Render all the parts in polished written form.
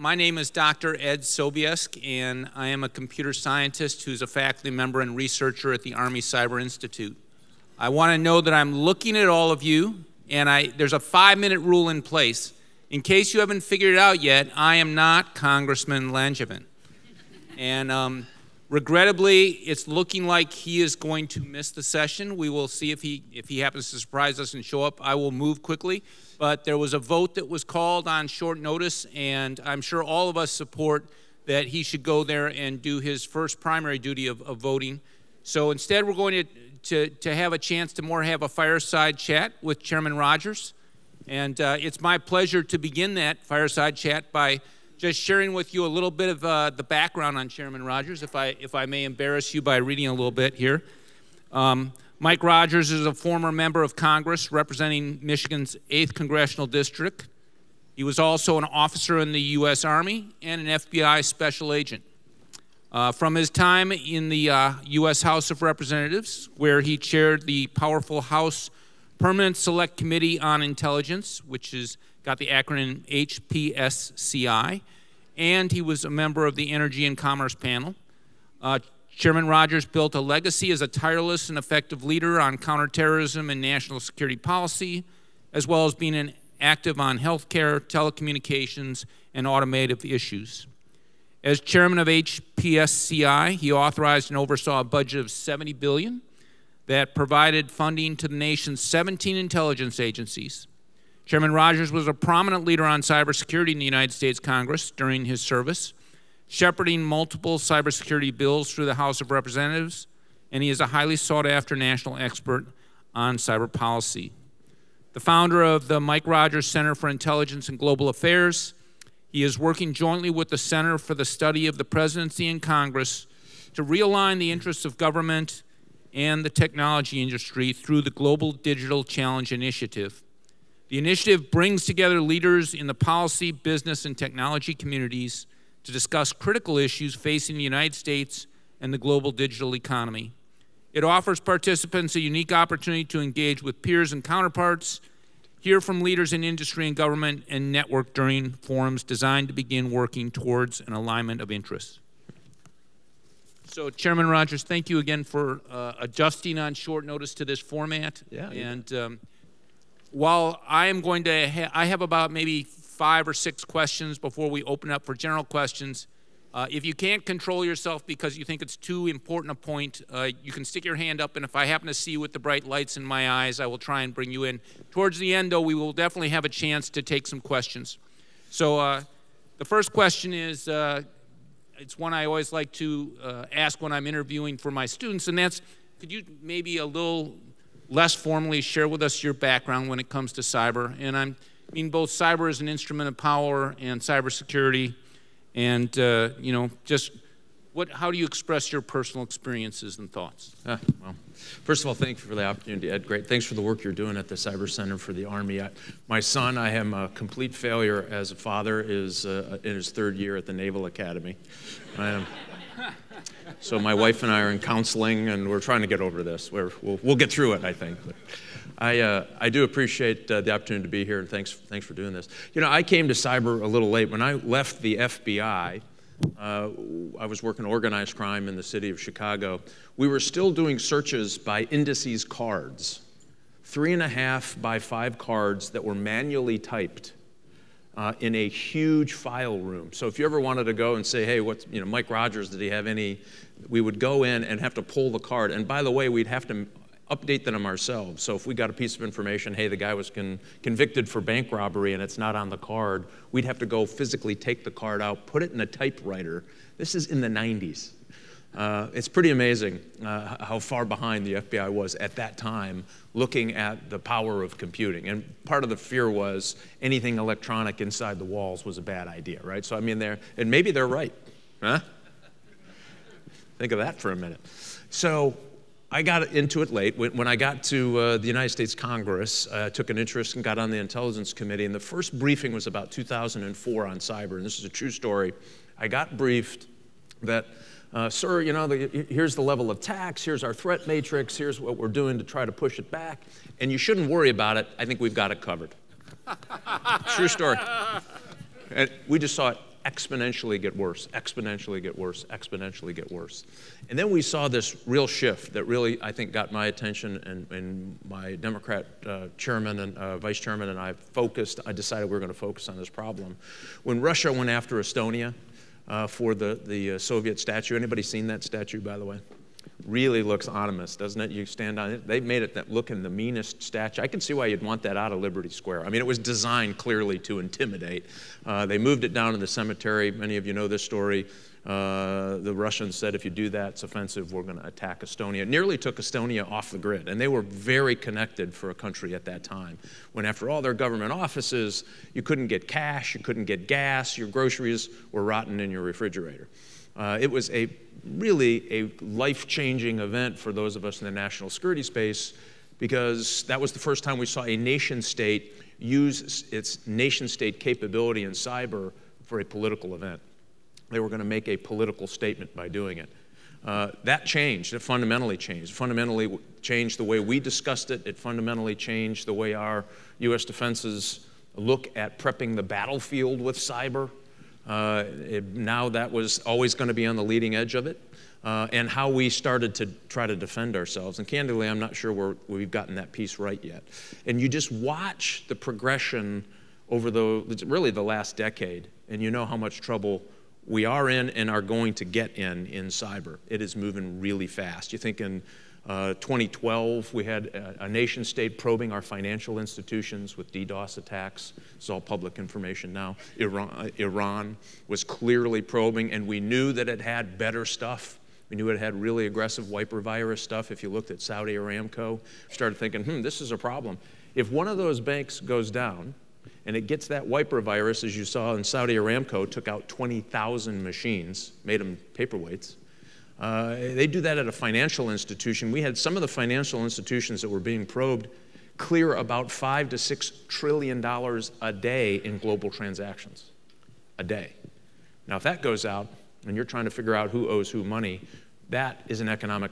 My name is Dr. Ed Sobiesk, and I am a computer scientist who's a faculty member and researcher at the Army Cyber Institute. I want to know that I'm looking at all of you, and there's a 5-minute rule in place. In case you haven't figured it out yet, I am not Congressman Langevin. And regrettably, it's looking like he is going to miss the session. We will see if he happens to surprise us and show up. I will move quickly. But there was a vote that was called on short notice, and I'm sure all of us support that he should go there and do his first primary duty of voting. So instead, we're going to have a chance to have a fireside chat with Chairman Rogers. And it's my pleasure to begin that fireside chat by just sharing with you a little bit of the background on Chairman Rogers, if I may embarrass you by reading a little bit here. Mike Rogers is a former member of Congress representing Michigan's 8th Congressional District. He was also an officer in the U.S. Army and an FBI special agent. From his time in the U.S. House of Representatives, where he chaired the powerful House Permanent Select Committee on Intelligence, which has got the acronym HPSCI, and he was a member of the Energy and Commerce Panel. Chairman Rogers built a legacy as a tireless and effective leader on counterterrorism and national security policy, as well as being active on healthcare, telecommunications, and automotive issues. As chairman of HPSCI, he authorized and oversaw a budget of $70 billion that provided funding to the nation's 17 intelligence agencies. Chairman Rogers was a prominent leader on cybersecurity in the United States Congress during his service, shepherding multiple cybersecurity bills through the House of Representatives, and he is a highly sought-after national expert on cyber policy. The founder of the Mike Rogers Center for Intelligence and Global Affairs, he is working jointly with the Center for the Study of the Presidency and Congress to realign the interests of government and the technology industry through the Global Digital Challenge Initiative. The initiative brings together leaders in the policy, business, and technology communities to discuss critical issues facing the United States and the global digital economy. It offers participants a unique opportunity to engage with peers and counterparts, hear from leaders in industry and government, and network during forums designed to begin working towards an alignment of interests. So, Chairman Rogers, thank you again for adjusting on short notice to this format. Yeah. And while I am going to, I have about maybe 5 or 6 questions before we open up for general questions. If you can't control yourself because you think it's too important a point, you can stick your hand up, and if I happen to see you with the bright lights in my eyes, I will try and bring you in. Towards the end, though, we will definitely have a chance to take some questions. So the first question is, it's one I always like to ask when I'm interviewing for my students, and that's, could you maybe a little less formally share with us your background when it comes to cyber? And I mean both cyber as an instrument of power and cybersecurity, and you know, just how do you express your personal experiences and thoughts? Well, first of all, thank you for the opportunity, Ed. Great. Thanks for the work you're doing at the Cyber Center for the Army. My son, I am a complete failure as a father, is in his 3rd year at the Naval Academy. So my wife and I are in counseling, and we're trying to get over this. We'll get through it, I think. But I do appreciate the opportunity to be here, and thanks for doing this. You know, I came to cyber a little late. When I left the FBI, I was working organized crime in the city of Chicago. We were still doing searches by indices cards, 3.5 by 5 cards that were manually typed in a huge file room. So if you ever wanted to go and say, hey, Mike Rogers, did he have any? We would go in and have to pull the card. And by the way, we'd have to update them ourselves. So if we got a piece of information, hey, the guy was convicted for bank robbery and it's not on the card, we'd have to go physically take the card out, put it in a typewriter. This is in the 90s. It's pretty amazing how far behind the FBI was at that time looking at the power of computing. And part of the fear was anything electronic inside the walls was a bad idea, right? So I mean, and maybe they're right, huh? Think of that for a minute. So I got into it late. When I got to the United States Congress, I took an interest and got on the Intelligence Committee, and the first briefing was about 2004 on cyber, and this is a true story. I got briefed that, sir, you know, here's the level of attacks, here's our threat matrix, here's what we're doing to try to push it back, and you shouldn't worry about it. I think we've got it covered. True story. And we just saw it exponentially get worse, exponentially get worse, exponentially get worse. And then we saw this real shift that really, I think, got my attention, and my Democrat chairman and vice chairman and I decided we were going to focus on this problem. When Russia went after Estonia for the Soviet statue, anybody seen that statue, by the way? Really looks ominous, doesn't it? You stand on it. They made it that look in the meanest statue. I can see why you'd want that out of Liberty Square. I mean, it was designed clearly to intimidate. They moved it down to the cemetery. Many of you know this story. The Russians said, if you do that, it's offensive, we're going to attack Estonia. It nearly took Estonia off the grid, and they were very connected for a country at that time, when after all their government offices, you couldn't get cash, you couldn't get gas, your groceries were rotten in your refrigerator. It was really a life-changing event for those of us in the national security space, because that was the first time we saw a nation-state use its nation-state capability in cyber for a political event. They were going to make a political statement by doing it. That changed. It fundamentally changed. It fundamentally changed the way we discussed it. It fundamentally changed the way our U.S. defenses look at prepping the battlefield with cyber. Now that was always going to be on the leading edge of it, and how we started to try to defend ourselves. And candidly, I'm not sure we've gotten that piece right yet. And you just watch the progression over really the last decade, and you know how much trouble we are in and are going to get in cyber. It is moving really fast. You think in 2012, we had a nation state probing our financial institutions with DDoS attacks. It's all public information now. Iran was clearly probing, and we knew that it had better stuff. We knew it had really aggressive wiper virus stuff. If you looked at Saudi Aramco, we started thinking, this is a problem. If one of those banks goes down and it gets that wiper virus, as you saw in Saudi Aramco, took out 20,000 machines, made them paperweights. They do that at a financial institution. We had some of the financial institutions that were being probed clear about $5 to $6 trillion a day in global transactions, a day. Now, if that goes out and you're trying to figure out who owes who money, that is an economic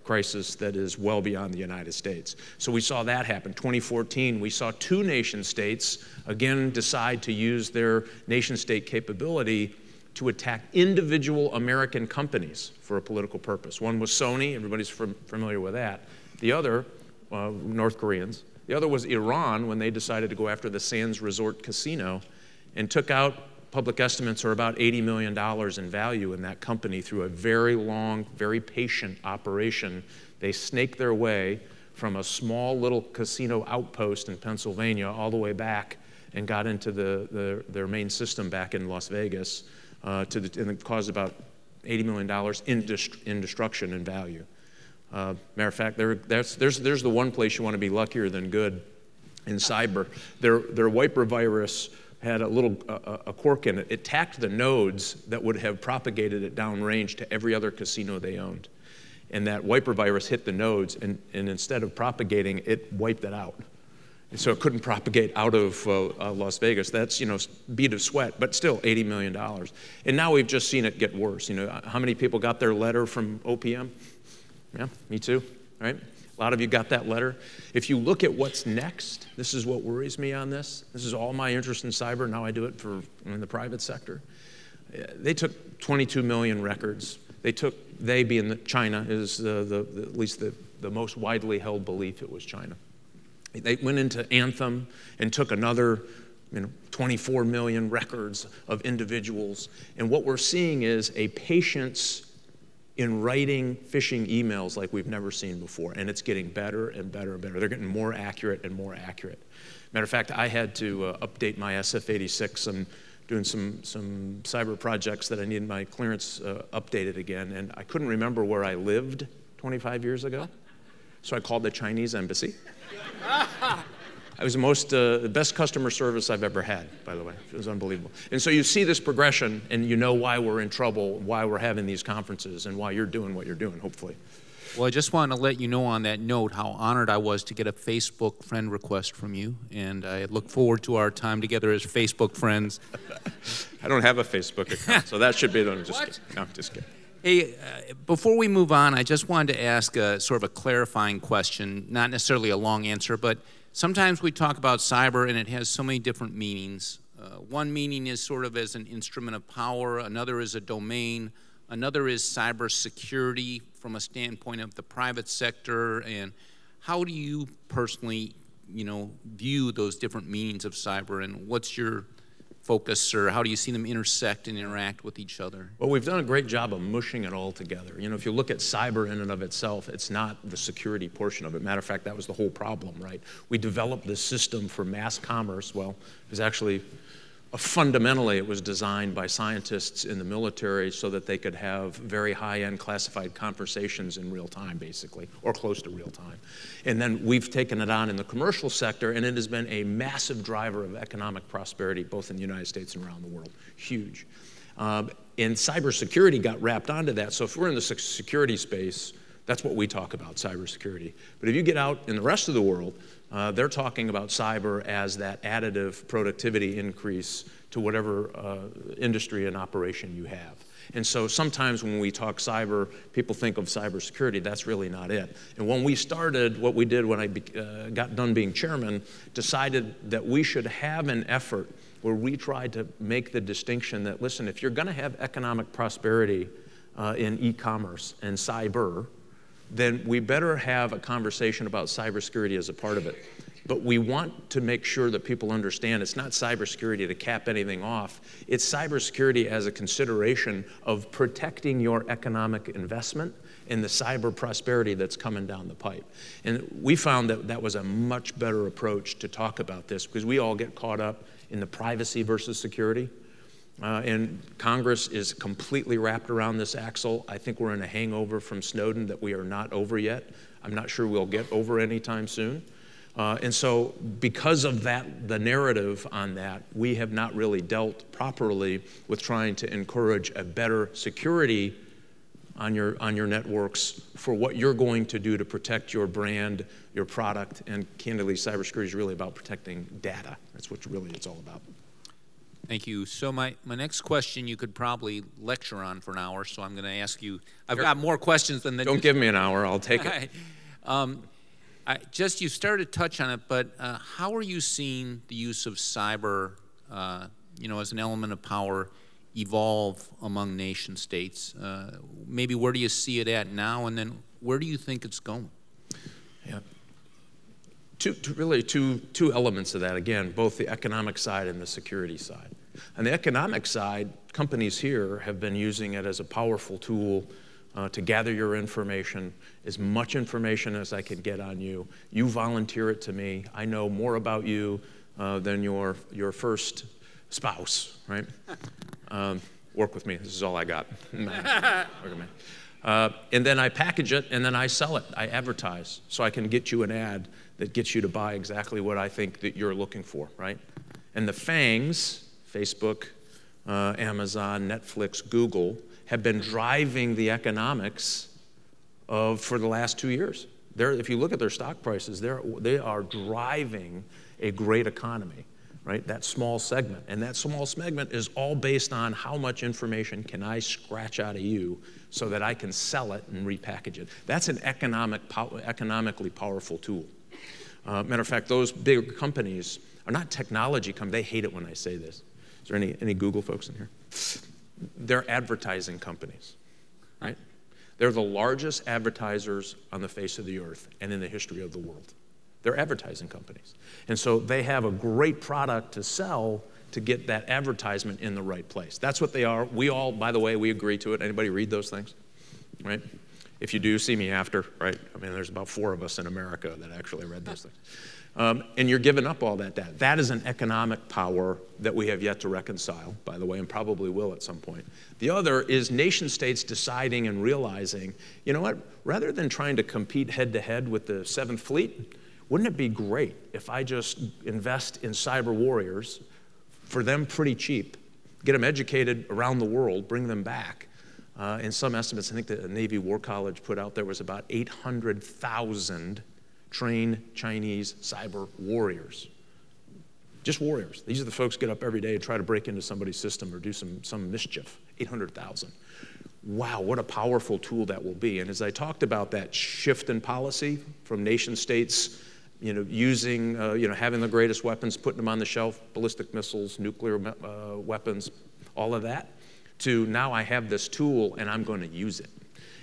crisis that is well beyond the United States. So we saw that happen. 2014, we saw two nation states again decide to use their nation state capability to attack individual American companies for a political purpose. One was Sony, everybody's familiar with that. The other, North Koreans. The other was Iran, when they decided to go after the Sands Resort Casino and took out, public estimates are about $80 million in value in that company through a very long, very patient operation. They snaked their way from a small little casino outpost in Pennsylvania all the way back and got into their main system back in Las Vegas. And it caused about $80 million in destruction and value. Matter of fact, there's the one place you want to be luckier than good in cyber. Their wiper virus had a quirk in it. It tacked the nodes that would have propagated it downrange to every other casino they owned. And that wiper virus hit the nodes, and instead of propagating, it wiped it out. And so it couldn't propagate out of Las Vegas. That's, bead of sweat, but still $80 million. And now we've just seen it get worse. How many people got their letter from OPM? Yeah, me too, right? A lot of you got that letter. If you look at what's next, this is what worries me on this. This is all my interest in cyber. Now I do it in the private sector. They took 22 million records. They being China is at least the most widely held belief it was China. They went into Anthem and took another 24 million records of individuals. And what we're seeing is a patience in writing phishing emails like we've never seen before. And it's getting better and better and better. They're getting more accurate and more accurate. Matter of fact, I had to update my SF-86. I'm doing some cyber projects that I needed my clearance updated again. And I couldn't remember where I lived 25 years ago. So I called the Chinese embassy. It was the best customer service I've ever had, by the way. It was unbelievable. And so you see this progression, and you know why we're in trouble, why we're having these conferences, and why you're doing what you're doing, hopefully. Well, I just wanted to let you know on that note how honored I was to get a Facebook friend request from you, and I look forward to our time together as Facebook friends. I don't have a Facebook account, so that should be done. I'm just kidding. Hey, before we move on, I just wanted to ask sort of a clarifying question, not necessarily a long answer, but sometimes we talk about cyber and it has so many different meanings. One meaning is sort of as an instrument of power, another is a domain, another is cybersecurity from a standpoint of the private sector. And how do you personally, view those different meanings of cyber, and what's your focus, or how do you see them intersect and interact with each other? Well, we've done a great job of mushing it all together. If you look at cyber in and of itself, it's not the security portion of it. Matter of fact, that was the whole problem, right? We developed this system for mass commerce. Well, it was actually, fundamentally, it was designed by scientists in the military so that they could have very high-end classified conversations in real time, basically, or close to real time. And then we've taken it on in the commercial sector, and it has been a massive driver of economic prosperity, both in the United States and around the world. Huge. And cybersecurity got wrapped onto that. So if we're in the security space, that's what we talk about, cybersecurity. But if you get out in the rest of the world, they're talking about cyber as that additive productivity increase to whatever industry and operation you have. And so sometimes when we talk cyber, people think of cybersecurity. That's really not it. And when we started, what we did when I got done being chairman, decided that we should have an effort where we tried to make the distinction that, listen, if you're going to have economic prosperity in e-commerce and cyber, then we better have a conversation about cybersecurity as a part of it. But we want to make sure that people understand it's not cybersecurity to cap anything off. It's cybersecurity as a consideration of protecting your economic investment and the cyber prosperity that's coming down the pipe. And we found that that was a much better approach to talk about this, because we all get caught up in the privacy versus security. And Congress is completely wrapped around this axle. I think we're in a hangover from Snowden that we are not over yet. I'm not sure we'll get over anytime soon. And so because of that, the narrative on that, we have not really dealt properly with trying to encourage a better security on your networks for what you're going to do to protect your brand, your product, and candidly, cybersecurity is really about protecting data. That's what really it's all about. Thank you. So my next question you could probably lecture on for an hour, so I'm going to ask you. I've got more questions than that. Don't give me an hour. I'll take it. You started to touch on it, but how are you seeing the use of cyber, as an element of power evolve among nation states? Maybe where do you see it at now, and then where do you think it's going? Yeah. Two elements of that, again, both the economic side and the security side. On the economic side, companies here have been using it as a powerful tool to gather your information, as much information as I can get on you. You volunteer it to me. I know more about you than your first spouse, right? Work with me. This is all I got. Work with me. And then I package it, and then I sell it. I advertise, so I can get you an ad that gets you to buy exactly what I think that you're looking for, right? And the FANGs, Facebook, Amazon, Netflix, Google, have been driving the economics for the last 2 years. If you look at their stock prices, they are driving a great economy, right? That small segment. And that small segment is all based on how much information can I scratch out of you so that I can sell it and repackage it. That's an economically powerful tool. Matter of fact, those big companies are not technology companies. They hate it when I say this. Is there any Google folks in here? They're advertising companies, right? They're the largest advertisers on the face of the earth and in the history of the world. They're advertising companies. And so they have a great product to sell to get that advertisement in the right place. That's what they are. We all, by the way, we agree to it. Anybody read those things, right? If you do, see me after, right? I mean, there's about 4 of us in America that actually read those things. And you're giving up all that data. That is an economic power that we have yet to reconcile, by the way, and probably will at some point. The other is nation states deciding and realizing, you know what, rather than trying to compete head-to-head with the 7th Fleet, wouldn't it be great if I just invest in cyber warriors for them pretty cheap, get them educated around the world, bring them back? In some estimates, I think the Navy War College put out there was about 800,000 trained Chinese cyber warriors. Just warriors. These are the folks who get up every day and try to break into somebody's system or do some mischief. 800,000. Wow, what a powerful tool that will be. And as I talked about that shift in policy from nation states using, having the greatest weapons, putting them on the shelf, ballistic missiles, nuclear weapons, all of that, to now I have this tool and I'm going to use it.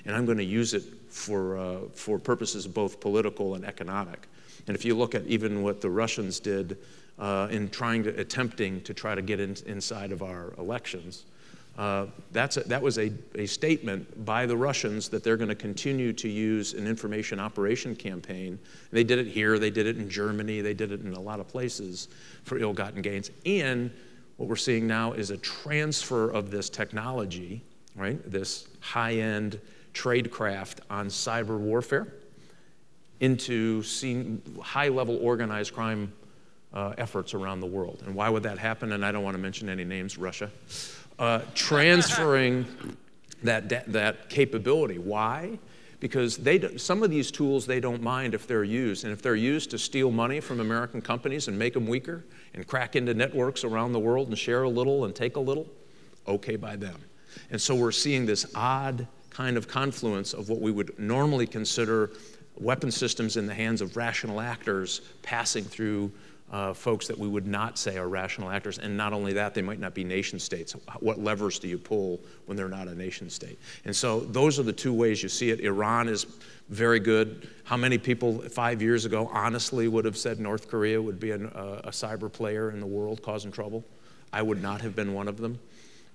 And I'm going to use it for purposes both political and economic. And if you look at even what the Russians did in attempting to try to get inside of our elections, that was a statement by the Russians that they're going to continue to use an information operation campaign. They did it here, they did it in Germany, they did it in a lot of places for ill-gotten gains. And what we're seeing now is a transfer of this technology, right? This high-end tradecraft on cyber warfare into high-level organized crime efforts around the world. And why would that happen? And I don't want to mention any names, Russia. Transferring that capability. Why? Because some of these tools, they don't mind if they're used. And if they're used to steal money from American companies and make them weaker and crack into networks around the world and share a little and take a little, okay by them. And so we're seeing this odd kind of confluence of what we would normally consider weapon systems in the hands of rational actors passing through folks that we would not say are rational actors. And not only that, they might not be nation states. What levers do you pull when they're not a nation state? And so those are the two ways you see it. Iran is very good. How many people 5 years ago honestly would have said North Korea would be a cyber player in the world causing trouble? I would not have been one of them.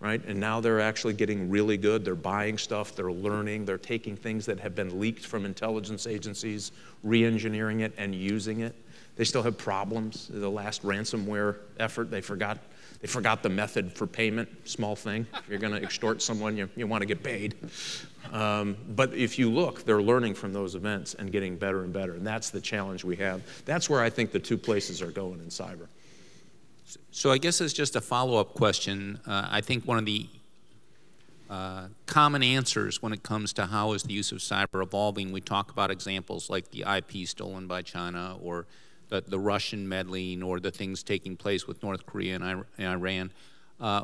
Right? And now they're actually getting really good. They're buying stuff, they're learning, they're taking things that have been leaked from intelligence agencies, re-engineering it and using it. They still have problems. The last ransomware effort, they forgot the method for payment, small thing. If you're going to extort someone, you want to get paid. But if you look, they're learning from those events and getting better and better. And that's the challenge we have. That's where I think the two places are going in cyber. So I guess as just a follow-up question, I think one of the common answers when it comes to how is the use of cyber evolving, we talk about examples like the IP stolen by China or the Russian meddling or the things taking place with North Korea and Iran.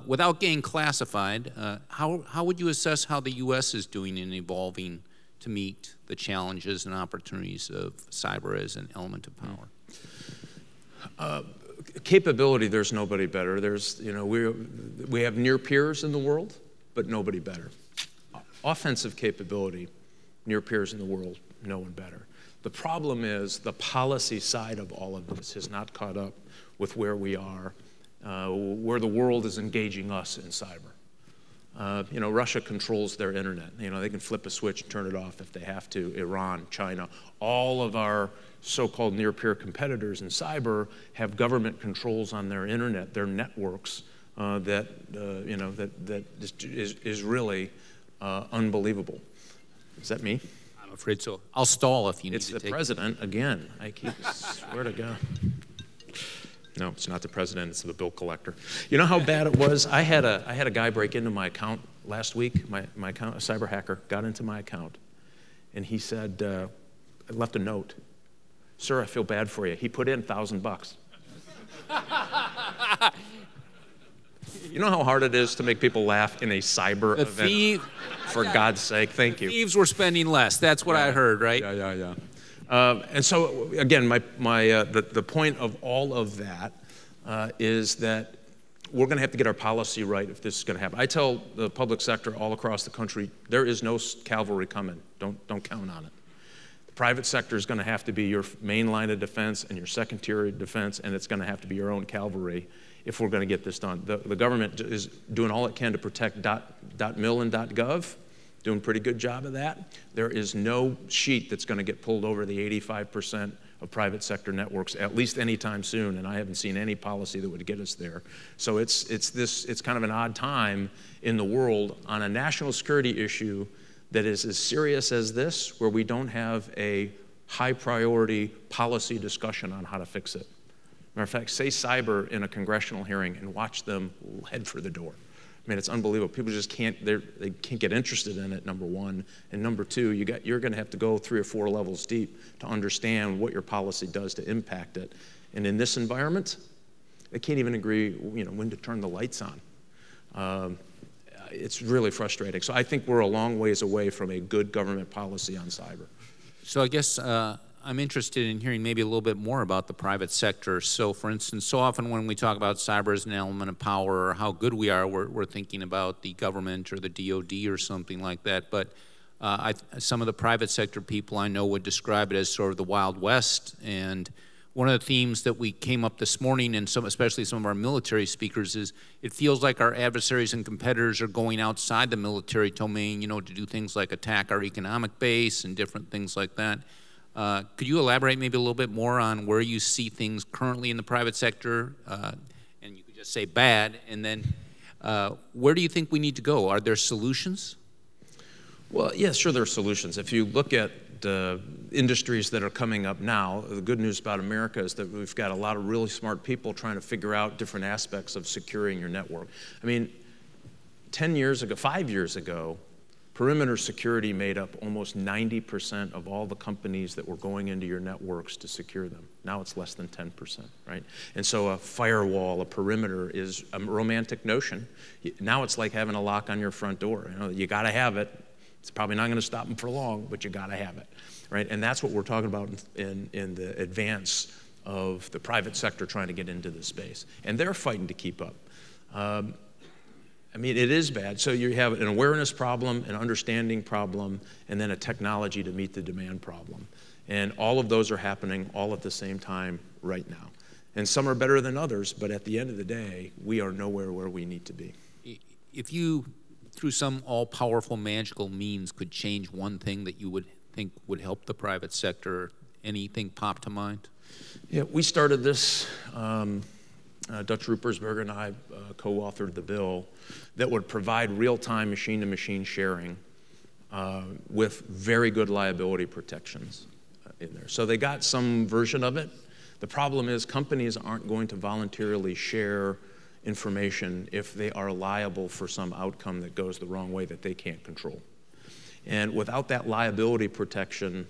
Without getting classified, how would you assess how the U.S. is doing in evolving to meet the challenges and opportunities of cyber as an element of power? Capability, there's nobody better. We have near peers in the world, but nobody better. Offensive capability, near peers in the world, no one better. The problem is the policy side of all of this has not caught up with where we are, where the world is engaging us in cyber. Russia controls their internet. They can flip a switch and turn it off if they have to. Iran, China, all of our so-called near-peer competitors in cyber have government controls on their internet, their networks, that is really unbelievable. Is that me? I'm afraid so. I'll stall if you need to take it. It's the president again. I swear to God. No, it's not the president, it's the bill collector. You know how bad it was? I had a guy break into my account last week. My account, a cyber hacker, got into my account, and he said, I left a note. Sir, I feel bad for you. He put in $1,000. You know how hard it is to make people laugh in a cyber event? For God's sake, thank you. Thieves were spending less. That's what I heard, right? Yeah. And so, again, the point of all of that is that we're going to have to get our policy right if this is going to happen. I tell the public sector all across the country, there is no cavalry coming. Don't count on it. The private sector is going to have to be your main line of defense and your second tier of defense, and it's going to have to be your own cavalry if we're going to get this done. The government is doing all it can to protect .mil and .gov. Doing a pretty good job of that. There is no sheet that's going to get pulled over the 85% of private sector networks, at least anytime soon, and I haven't seen any policy that would get us there. So it's kind of an odd time in the world on a national security issue that is as serious as this, where we don't have a high priority policy discussion on how to fix it. Matter of fact, say cyber in a congressional hearing and watch them head for the door. I mean, it's unbelievable. People just can't get interested in it, number one. And number two, you're going to have to go 3 or 4 levels deep to understand what your policy does to impact it. And in this environment, they can't even agree, when to turn the lights on. It's really frustrating. So I think we're a long ways away from a good government policy on cyber. So I guess I'm interested in hearing maybe a little bit more about the private sector. So, for instance, so often when we talk about cyber as an element of power or how good we are, we're thinking about the government or the DOD or something like that. But some of the private sector people I know would describe it as sort of the Wild West. And one of the themes that we came up this morning, and especially some of our military speakers, is it feels like our adversaries and competitors are going outside the military domain, to do things like attack our economic base and different things like that. Could you elaborate maybe a little bit more on where you see things currently in the private sector? And you could just say bad, and then where do you think we need to go? Are there solutions? Well, yeah, sure, there are solutions. If you look at industries that are coming up now, the good news about America is that we've got a lot of really smart people trying to figure out different aspects of securing your network. I mean, 5 years ago, perimeter security made up almost 90% of all the companies that were going into your networks to secure them. Now it's less than 10%, right? And so a firewall, a perimeter, is a romantic notion. Now it's like having a lock on your front door. You got to have it. It's probably not going to stop them for long, but you got to have it, right? And that's what we're talking about in the advance of the private sector trying to get into this space. And they're fighting to keep up. I mean, it is bad. So you have an awareness problem, an understanding problem, and then a technology to meet the demand problem. And all of those are happening all at the same time right now. And some are better than others, but at the end of the day, we are nowhere where we need to be. If you, through some all-powerful magical means, could change one thing that you would think would help the private sector, anything pop to mind? Yeah, we started this, Dutch Ruppersberger and I co-authored the bill that would provide real-time machine-to-machine sharing with very good liability protections in there. So they got some version of it. The problem is companies aren't going to voluntarily share information if they are liable for some outcome that goes the wrong way that they can't control. And without that liability protection,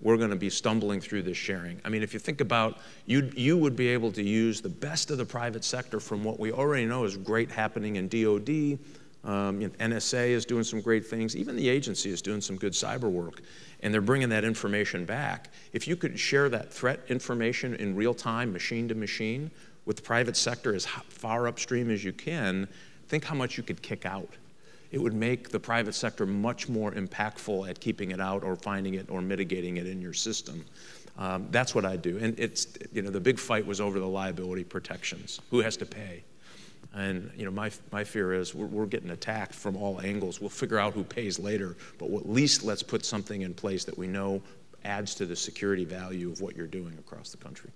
we're going to be stumbling through this sharing. I mean, if you think about, you would be able to use the best of the private sector from what we already know is great happening in DOD. NSA is doing some great things. Even the agency is doing some good cyber work. And they're bringing that information back. If you could share that threat information in real time, machine to machine, with the private sector as far upstream as you can, think how much you could kick out. It would make the private sector much more impactful at keeping it out or finding it or mitigating it in your system. That's what I do. And it's, the big fight was over the liability protections. Who has to pay? And my fear is we're getting attacked from all angles. We'll figure out who pays later, but at least let's put something in place that we know adds to the security value of what you're doing across the country.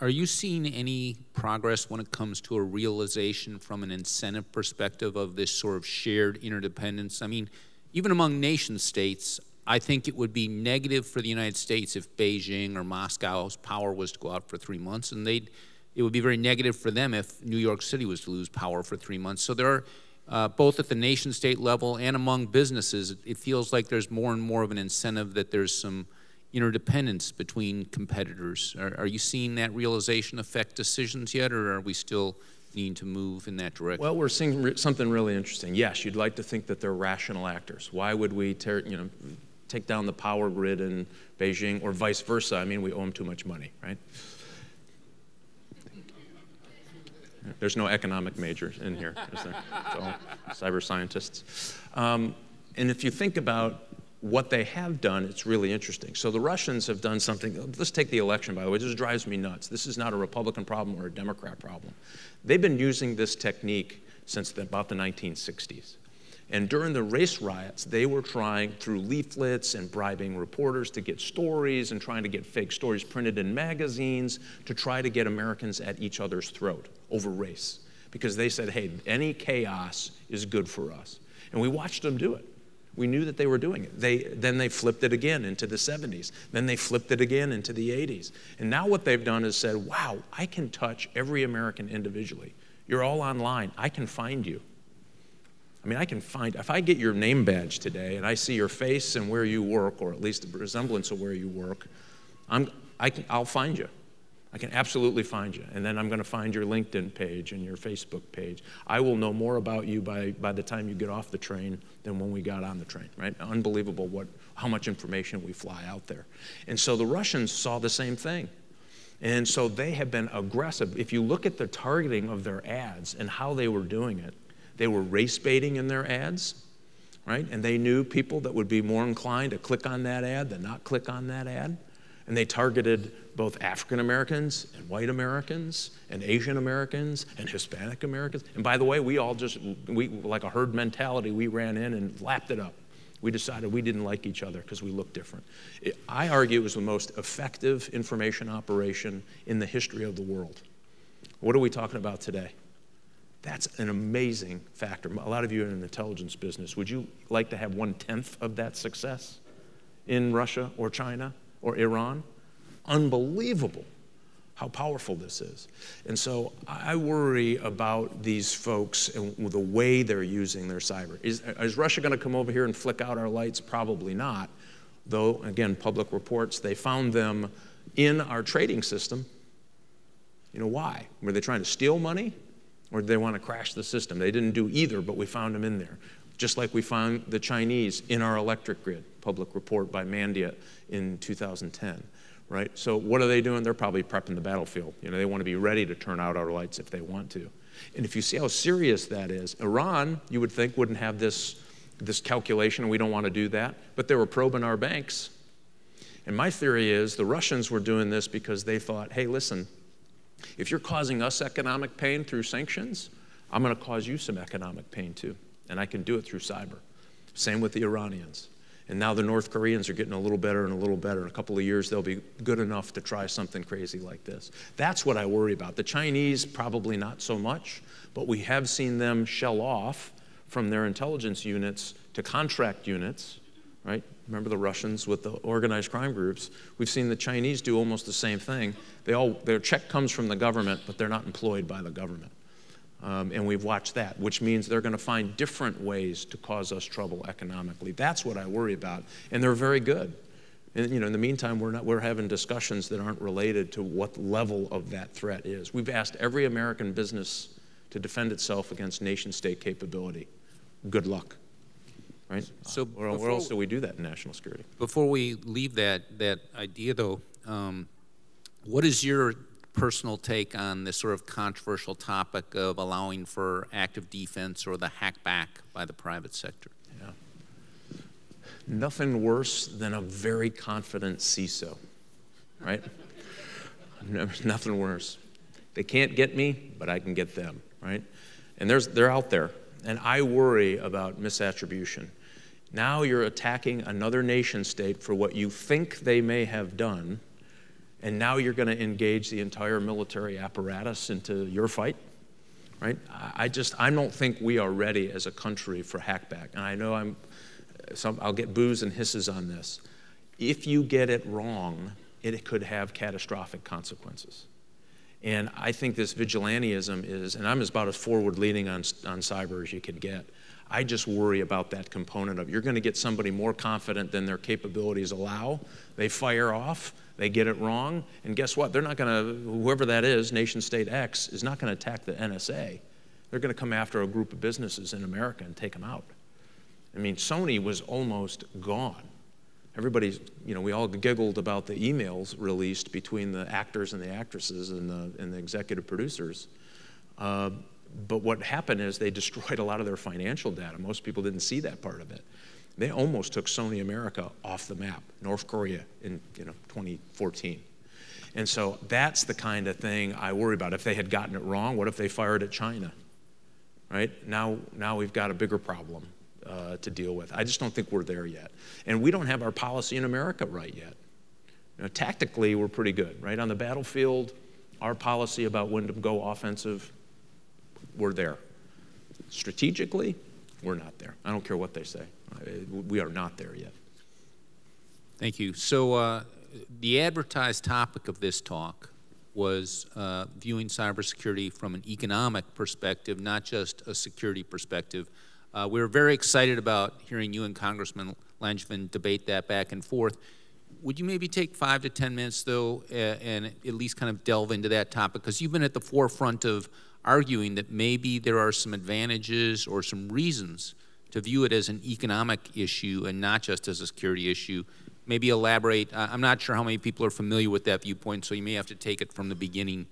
Are you seeing any progress when it comes to a realization from an incentive perspective of this sort of shared interdependence? I mean, even among nation states, I think it would be negative for the United States if Beijing or Moscow's power was to go out for 3 months, and it would be very negative for them if New York City was to lose power for 3 months. So there are, both at the nation state level and among businesses, it feels like there's more and more of an incentive that there's some interdependence between competitors. Are you seeing that realization affect decisions yet, or are we still needing to move in that direction? Well, we're seeing something really interesting. Yes, you'd like to think that they're rational actors. Why would we take down the power grid in Beijing or vice versa? I mean, we owe them too much money, right? There's no economic majors in here, is there? It's all cyber scientists. And if you think about what they have done, it's really interesting. So the Russians have done something. Let's take the election, by the way. This drives me nuts. This is not a Republican problem or a Democrat problem. They've been using this technique since about the 1960s. And during the race riots, they were trying, through leaflets and bribing reporters to get stories and trying to get fake stories printed in magazines to try to get Americans at each other's throat over race. Because they said, hey, any chaos is good for us. And we watched them do it. We knew that they were doing it. Then they flipped it again into the 70s. Then they flipped it again into the 80s. And now what they've done is said, wow, I can touch every American individually. You're all online. I can find you. I mean, if I get your name badge today and I see your face and where you work, or at least a resemblance of where you work, I'll find you. I can absolutely find you. And then I'm going to find your LinkedIn page and your Facebook page. I will know more about you by the time you get off the train than when we got on the train, right? Unbelievable how much information we fly out there. And so the Russians saw the same thing. And so they have been aggressive. If you look at the targeting of their ads and how they were doing it, they were race baiting in their ads, right? And they knew people that would be more inclined to click on that ad than not click on that ad. And they targeted both African Americans and white Americans and Asian Americans and Hispanic Americans. And by the way, we like a herd mentality, we ran in and lapped it up. We decided we didn't like each other because we looked different. I argue it was the most effective information operation in the history of the world. What are we talking about today? That's an amazing factor. A lot of you are in the intelligence business. Would you like to have 1/10 of that success in Russia or China or Iran? Unbelievable how powerful this is. And so I worry about these folks and the way they're using their cyber. Is Russia going to come over here and flick out our lights? Probably not. Though, again, public reports, they found them in our trading system. You know why? Were they trying to steal money? Or did they want to crash the system? They didn't do either, but we found them in there. Just like we found the Chinese in our electric grid, public report by Mandia in 2010, right? So what are they doing? They're probably prepping the battlefield. You know, they want to be ready to turn out our lights if they want to. And if you see how serious that is, Iran, you would think, wouldn't have this calculation, and we don't want to do that, but they were probing our banks. And my theory is the Russians were doing this because they thought, hey, listen, if you're causing us economic pain through sanctions, I'm going to cause you some economic pain too. And I can do it through cyber. Same with the Iranians. And now the North Koreans are getting a little better and a little better. In a couple of years, they'll be good enough to try something crazy like this. That's what I worry about. The Chinese, probably not so much, but we have seen them shell off from their intelligence units to contract units, right? Remember the Russians with the organized crime groups? We've seen the Chinese do almost the same thing. Their check comes from the government, but they're not employed by the government. And we've watched that, which means they're going to find different ways to cause us trouble economically. That's what I worry about, and they're very good. And you know, in the meantime, we're having discussions that aren't related to what level of that threat is. We've asked every American business to defend itself against nation-state capability. Good luck. Right? So where else do we do that in national security? Before we leave that idea, though, what is your personal take on this sort of controversial topic of allowing for active defense or the hack back by the private sector? Yeah. Nothing worse than a very confident CISO, right? Nothing worse. They can't get me, but I can get them, right? And they're out there. And I worry about misattribution. Now you're attacking another nation state for what you think they may have done, and now you're going to engage the entire military apparatus into your fight, right? I don't think we are ready as a country for hackback. And I know I'll get boos and hisses on this. If you get it wrong, it could have catastrophic consequences. And I think this vigilantism is, and I'm about as forward-leaning on cyber as you can get. I just worry about that component of, you're going to get somebody more confident than their capabilities allow. They fire off, they get it wrong, and guess what? They're not going to, whoever that is, nation state X, is not going to attack the NSA. They're going to come after a group of businesses in America and take them out. I mean, Sony was almost gone. Everybody's, you know, we all giggled about the emails released between the actors and the actresses and the executive producers. But what happened is they destroyed a lot of their financial data. Most people didn't see that part of it. They almost took Sony America off the map, North Korea in 2014. And so that's the kind of thing I worry about. If they had gotten it wrong, what if they fired at China? Right? Now we've got a bigger problem to deal with. I just don't think we're there yet. And we don't have our policy in America right yet. You know, tactically, we're pretty good, right? On the battlefield, our policy about when to go offensive, we're there. Strategically, we're not there. I don't care what they say. We are not there yet. Thank you. So the advertised topic of this talk was viewing cybersecurity from an economic perspective, not just a security perspective. We were very excited about hearing you and Congressman Langevin debate that back and forth. Would you maybe take 5 to 10 minutes, though, and at least kind of delve into that topic? Because you've been at the forefront of arguing that maybe there are some advantages or some reasons to view it as an economic issue and not just as a security issue. Maybe elaborate. I'm not sure how many people are familiar with that viewpoint, so you may have to take it from the beginning.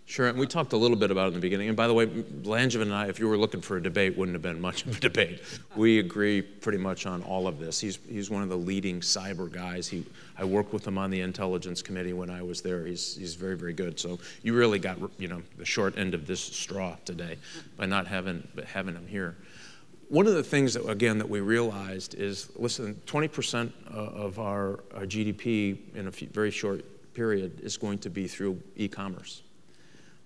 Sure, and we talked a little bit about it in the beginning. And by the way, Langevin and I, if you were looking for a debate, wouldn't have been much of a debate. We agree pretty much on all of this. He's one of the leading cyber guys. I worked with him on the Intelligence Committee when I was there. He's very, very good. So you really got, you know, the short end of this straw today by not having him here. One of the things that, again, that we realized is, listen, 20% of our GDP in a very short period is going to be through e-commerce.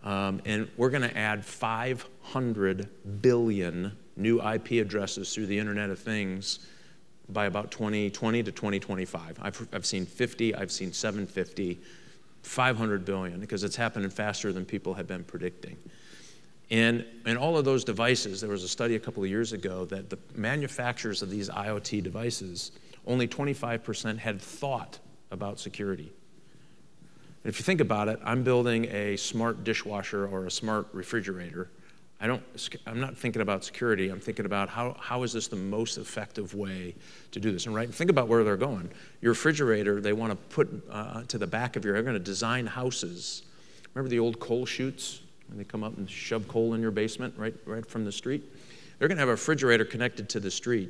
And we're going to add 500 billion new IP addresses through the Internet of Things by about 2020 to 2025. I've seen 50, I've seen 750, 500 billion, because it's happening faster than people have been predicting. And in all of those devices, there was a study a couple of years ago that the manufacturers of these IoT devices, only 25% had thought about security. And if you think about it, I'm building a smart dishwasher or a smart refrigerator. I'm not thinking about security. I'm thinking about how is this the most effective way to do this. And think about where they're going. Your refrigerator, they want to put to the back of they're going to design houses. Remember the old coal chutes? When they come up and shove coal in your basement right from the street? They're going to have a refrigerator connected to the street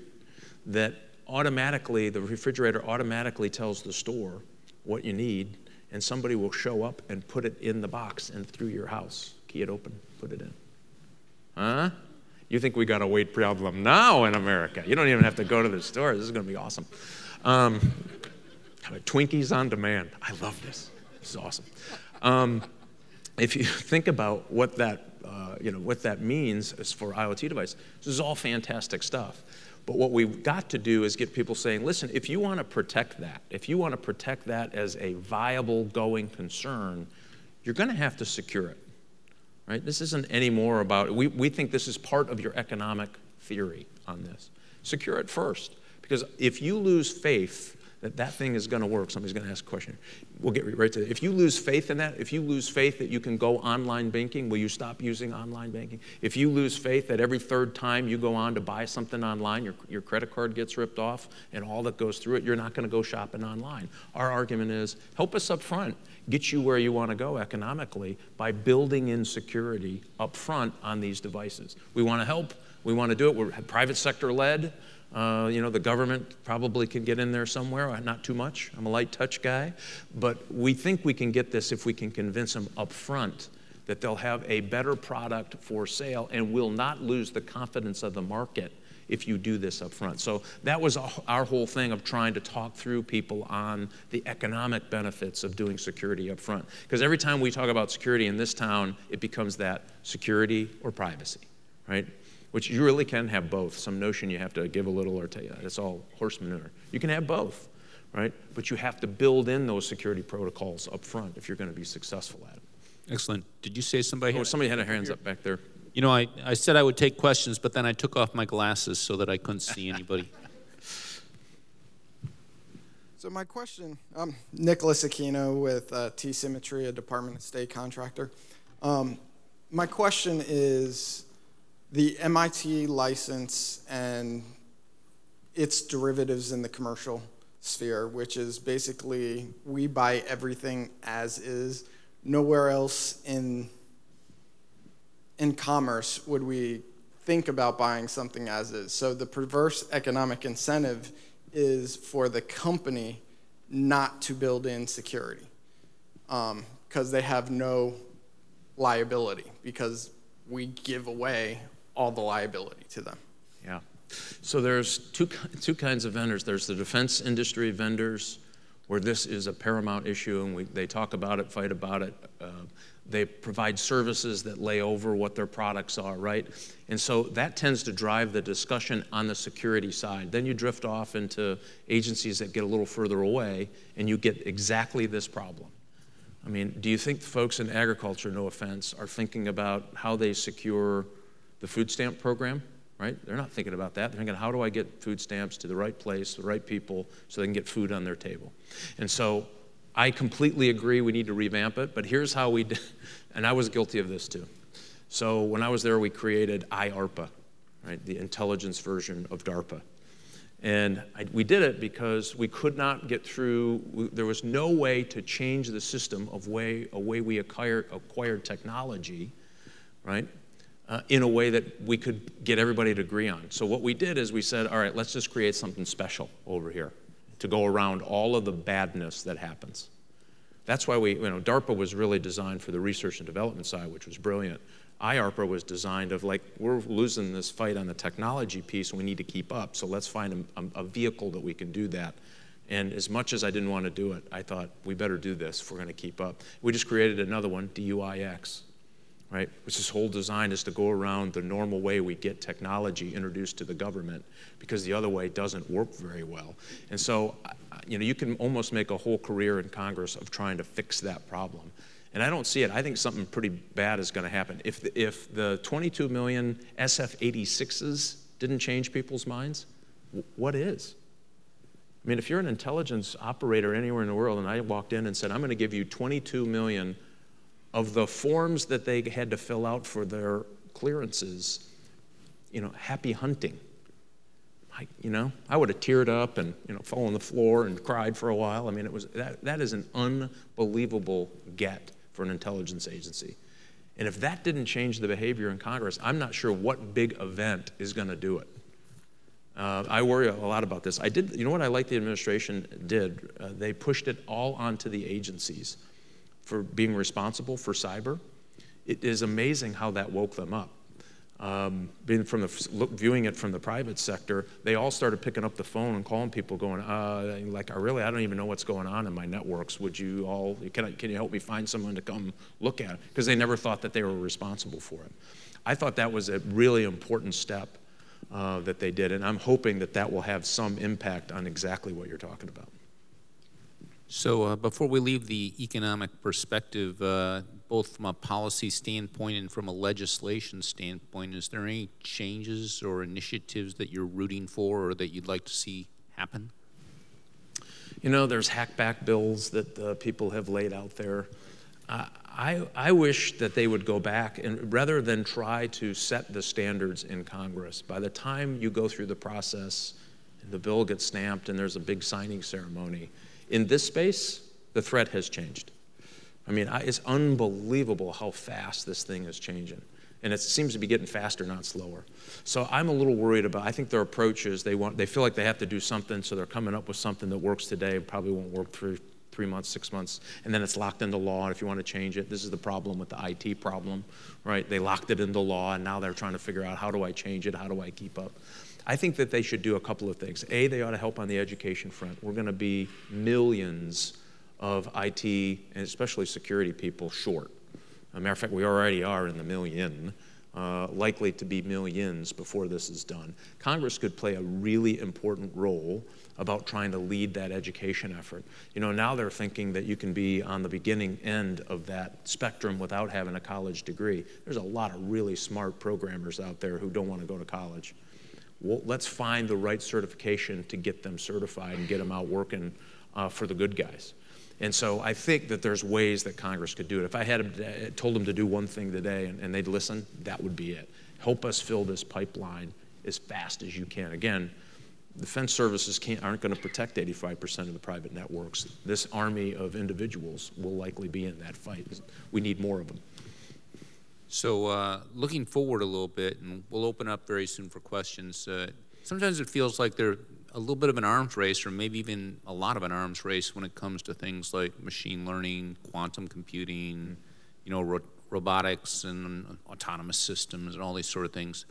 that automatically, the refrigerator automatically tells the store what you need, and somebody will show up and put it in the box and through your house. Key it open, put it in. Huh? You think we got a weight problem now in America? You don't even have to go to the store. This is going to be awesome. Twinkies on demand. I love this. This is awesome. If you think about what that means as for IoT devices, this is all fantastic stuff. But what we've got to do is get people saying, listen, if you want to protect that, if you want to protect that as a viable going concern, you're going to have to secure it, right? This isn't anymore about, we think this is part of your economic theory on this. Secure it first, because if you lose faith that thing is going to work, somebody's going to ask a question. We'll get right to it. If you lose faith in that, if you lose faith that you can go online banking, will you stop using online banking? If you lose faith that every third time you go on to buy something online, your credit card gets ripped off and all that goes through it, you're not going to go shopping online. Our argument is, help us up front, get you where you want to go economically by building in security up front on these devices. We want to help. We want to do it. We're private sector led. The government probably can get in there somewhere, not too much. I'm a light touch guy. But we think we can get this if we can convince them up front that they'll have a better product for sale and will not lose the confidence of the market if you do this up front. So that was our whole thing of trying to talk through people on the economic benefits of doing security up front. Because every time we talk about security in this town, it becomes that security or privacy, right? Which you really can have both. Some notion you have to give a little or take. It's all horse manure. You can have both, right? But you have to build in those security protocols up front if you're going to be successful at it. Excellent. Did you say somebody? Oh, somebody had their hands up back there. You know, I said I would take questions, but then I took off my glasses so that I couldn't see anybody. So my question, I'm Nicholas Aquino with T-Symmetry, a Department of State contractor. My question is, the MIT license and its derivatives in the commercial sphere, which is basically we buy everything as is. Nowhere else in commerce would we think about buying something as is. So the perverse economic incentive is for the company not to build in security because they have no liability because we give away all the liability to them. Yeah. So there's two kinds of vendors. There's the defense industry vendors, where this is a paramount issue, and they talk about it, fight about it. They provide services that lay over what their products are, right? And so that tends to drive the discussion on the security side. Then you drift off into agencies that get a little further away, and you get exactly this problem. I mean, do you think the folks in agriculture, no offense, are thinking about how they secure the food stamp program, right? They're not thinking about that. They're thinking, how do I get food stamps to the right place, the right people, so they can get food on their table? And so I completely agree we need to revamp it, but here's how we did, and I was guilty of this too. So when I was there, we created IARPA, right, the intelligence version of DARPA. And we did it because we could not get through, there was no way to change the system of a way we acquired technology, right, in a way that we could get everybody to agree on. So what we did is we said, all right, let's just create something special over here to go around all of the badness that happens. That's why DARPA was really designed for the research and development side, which was brilliant. IARPA was designed of, like, we're losing this fight on the technology piece and we need to keep up, so let's find a vehicle that we can do that. And as much as I didn't want to do it, I thought we better do this if we're going to keep up. We just created another one, DUIX, right? Which this whole design is to go around the normal way we get technology introduced to the government, because the other way doesn't work very well. And so, you can almost make a whole career in Congress of trying to fix that problem. And I don't see it. I think something pretty bad is going to happen. If the 22 million SF-86s didn't change people's minds, what is? I mean, if you're an intelligence operator anywhere in the world and I walked in and said, I'm going to give you 22 million of the forms that they had to fill out for their clearances, happy hunting. I would have teared up and fell on the floor and cried for a while. I mean, that is an unbelievable get for an intelligence agency. And if that didn't change the behavior in Congress, I'm not sure what big event is going to do it. I worry a lot about this. You know what I like the administration did? They pushed it all onto the agencies for being responsible for cyber. It is amazing how that woke them up. Viewing it from the private sector, they all started picking up the phone and calling people going, I don't even know what's going on in my networks. Would you all, can you help me find someone to come look at it? Because they never thought that they were responsible for it. I thought that was a really important step that they did, and I'm hoping that will have some impact on exactly what you're talking about. So before we leave the economic perspective, both from a policy standpoint and from a legislation standpoint, is there any changes or initiatives that you're rooting for or that you'd like to see happen? There's hackback bills that people have laid out there. I wish that they would go back and rather than try to set the standards in Congress, by the time you go through the process and the bill gets stamped and there's a big signing ceremony, in this space, the threat has changed. I mean, it's unbelievable how fast this thing is changing. And it seems to be getting faster, not slower. So I'm a little worried about, I think their approach is they feel like they have to do something, so they're coming up with something that works today, probably won't work for 3 months, 6 months, and then it's locked into law, and if you want to change it, this is the problem with the IT problem, right? They locked it into law, and now they're trying to figure out, how do I change it? How do I keep up? I think that they should do a couple of things. A, they ought to help on the education front. We're going to be millions of IT, and especially security people, short. As a matter of fact, we already are in the million, likely to be millions before this is done. Congress could play a really important role about trying to lead that education effort. Now they're thinking that you can be on the beginning end of that spectrum without having a college degree. There's a lot of really smart programmers out there who don't want to go to college. Well, let's find the right certification to get them certified and get them out working for the good guys. And so I think that there's ways that Congress could do it. If I had told them to do one thing today and they'd listen, that would be it. Help us fill this pipeline as fast as you can. Again, defense services aren't going to protect 85% of the private networks. This army of individuals will likely be in that fight. We need more of them. So looking forward a little bit, and we'll open up very soon for questions, sometimes it feels like there's a little bit of an arms race, or maybe even a lot of an arms race when it comes to things like machine learning, quantum computing, robotics and autonomous systems and all these sort of things.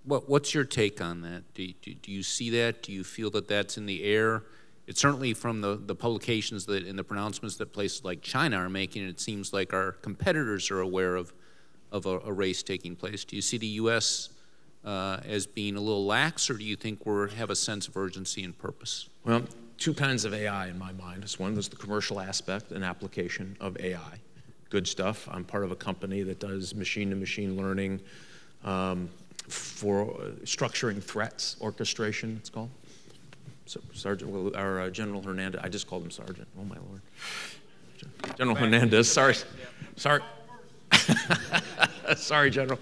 What's your take on that? Do you see that? Do you feel that that's in the air? It's certainly from the publications and the pronouncements that places like China are making, it seems like our competitors are aware of a race taking place. Do you see the U.S. As being a little lax, or do you think we have a sense of urgency and purpose? Well, two kinds of AI in my mind. One is the commercial aspect and application of AI. Good stuff. I'm part of a company that does machine-to-machine learning, for structuring threats, orchestration, it's called. So Sergeant, our General Hernandez, I just called him Sergeant, oh my Lord. General Hernandez, sorry. Sorry, General.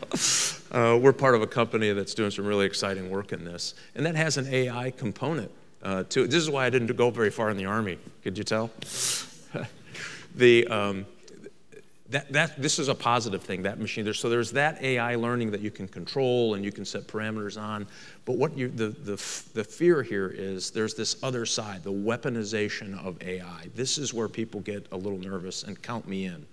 We're part of a company that's doing some really exciting work in this. And that has an AI component to it. This is why I didn't go very far in the Army. Could you tell? This is a positive thing, that machine. So there's that AI learning that you can control and you can set parameters on. But what the fear here is there's this other side, the weaponization of AI. This is where people get a little nervous, and count me in.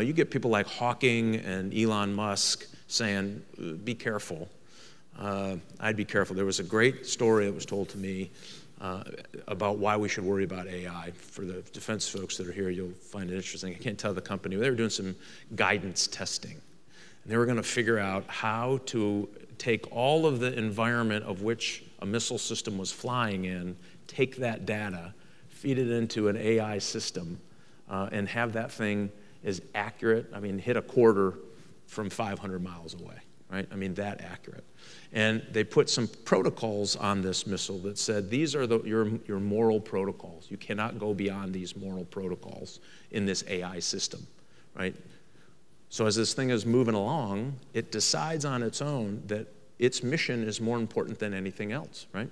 You get people like Hawking and Elon Musk saying, be careful. I'd be careful. There was a great story that was told to me about why we should worry about AI. For the defense folks that are here, you'll find it interesting. I can't tell the company. They were doing some guidance testing. And they were going to figure out how to take all of the environment of which a missile system was flying in, take that data, feed it into an AI system, and have that thing as accurate, I mean, hit a quarter from 500 miles away, right? I mean, that accurate. And they put some protocols on this missile that said, these are your moral protocols. You cannot go beyond these moral protocols in this AI system, right? So as this thing is moving along, it decides on its own that its mission is more important than anything else, right?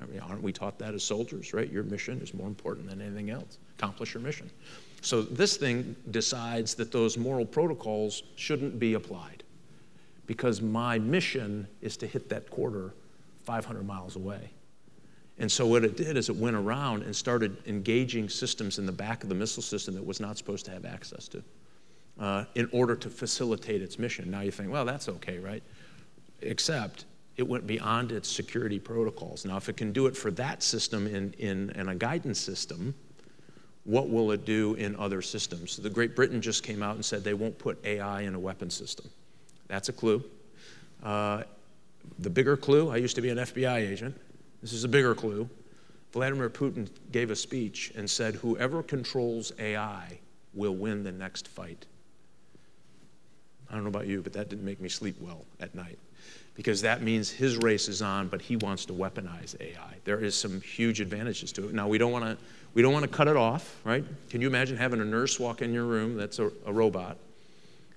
I mean, aren't we taught that as soldiers, right? Your mission is more important than anything else. Accomplish your mission. So this thing decides that those moral protocols shouldn't be applied, because my mission is to hit that quarter 500 miles away. And so what it did is it went around and started engaging systems in the back of the missile system that was not supposed to have access to in order to facilitate its mission. Now you think, well, that's okay, right? Except it went beyond its security protocols. Now if it can do it for that system in a guidance system, what will it do in other systems? So the Great Britain just came out and said they won't put AI in a weapon system. That's a clue. The bigger clue, I used to be an FBI agent. This is a bigger clue. Vladimir Putin gave a speech and said, whoever controls AI will win the next fight. I don't know about you, but that didn't make me sleep well at night, because that means his race is on, but he wants to weaponize AI. There is some huge advantages to it. Now, we don't want to cut it off, right? Can you imagine having a nurse walk in your room that's a robot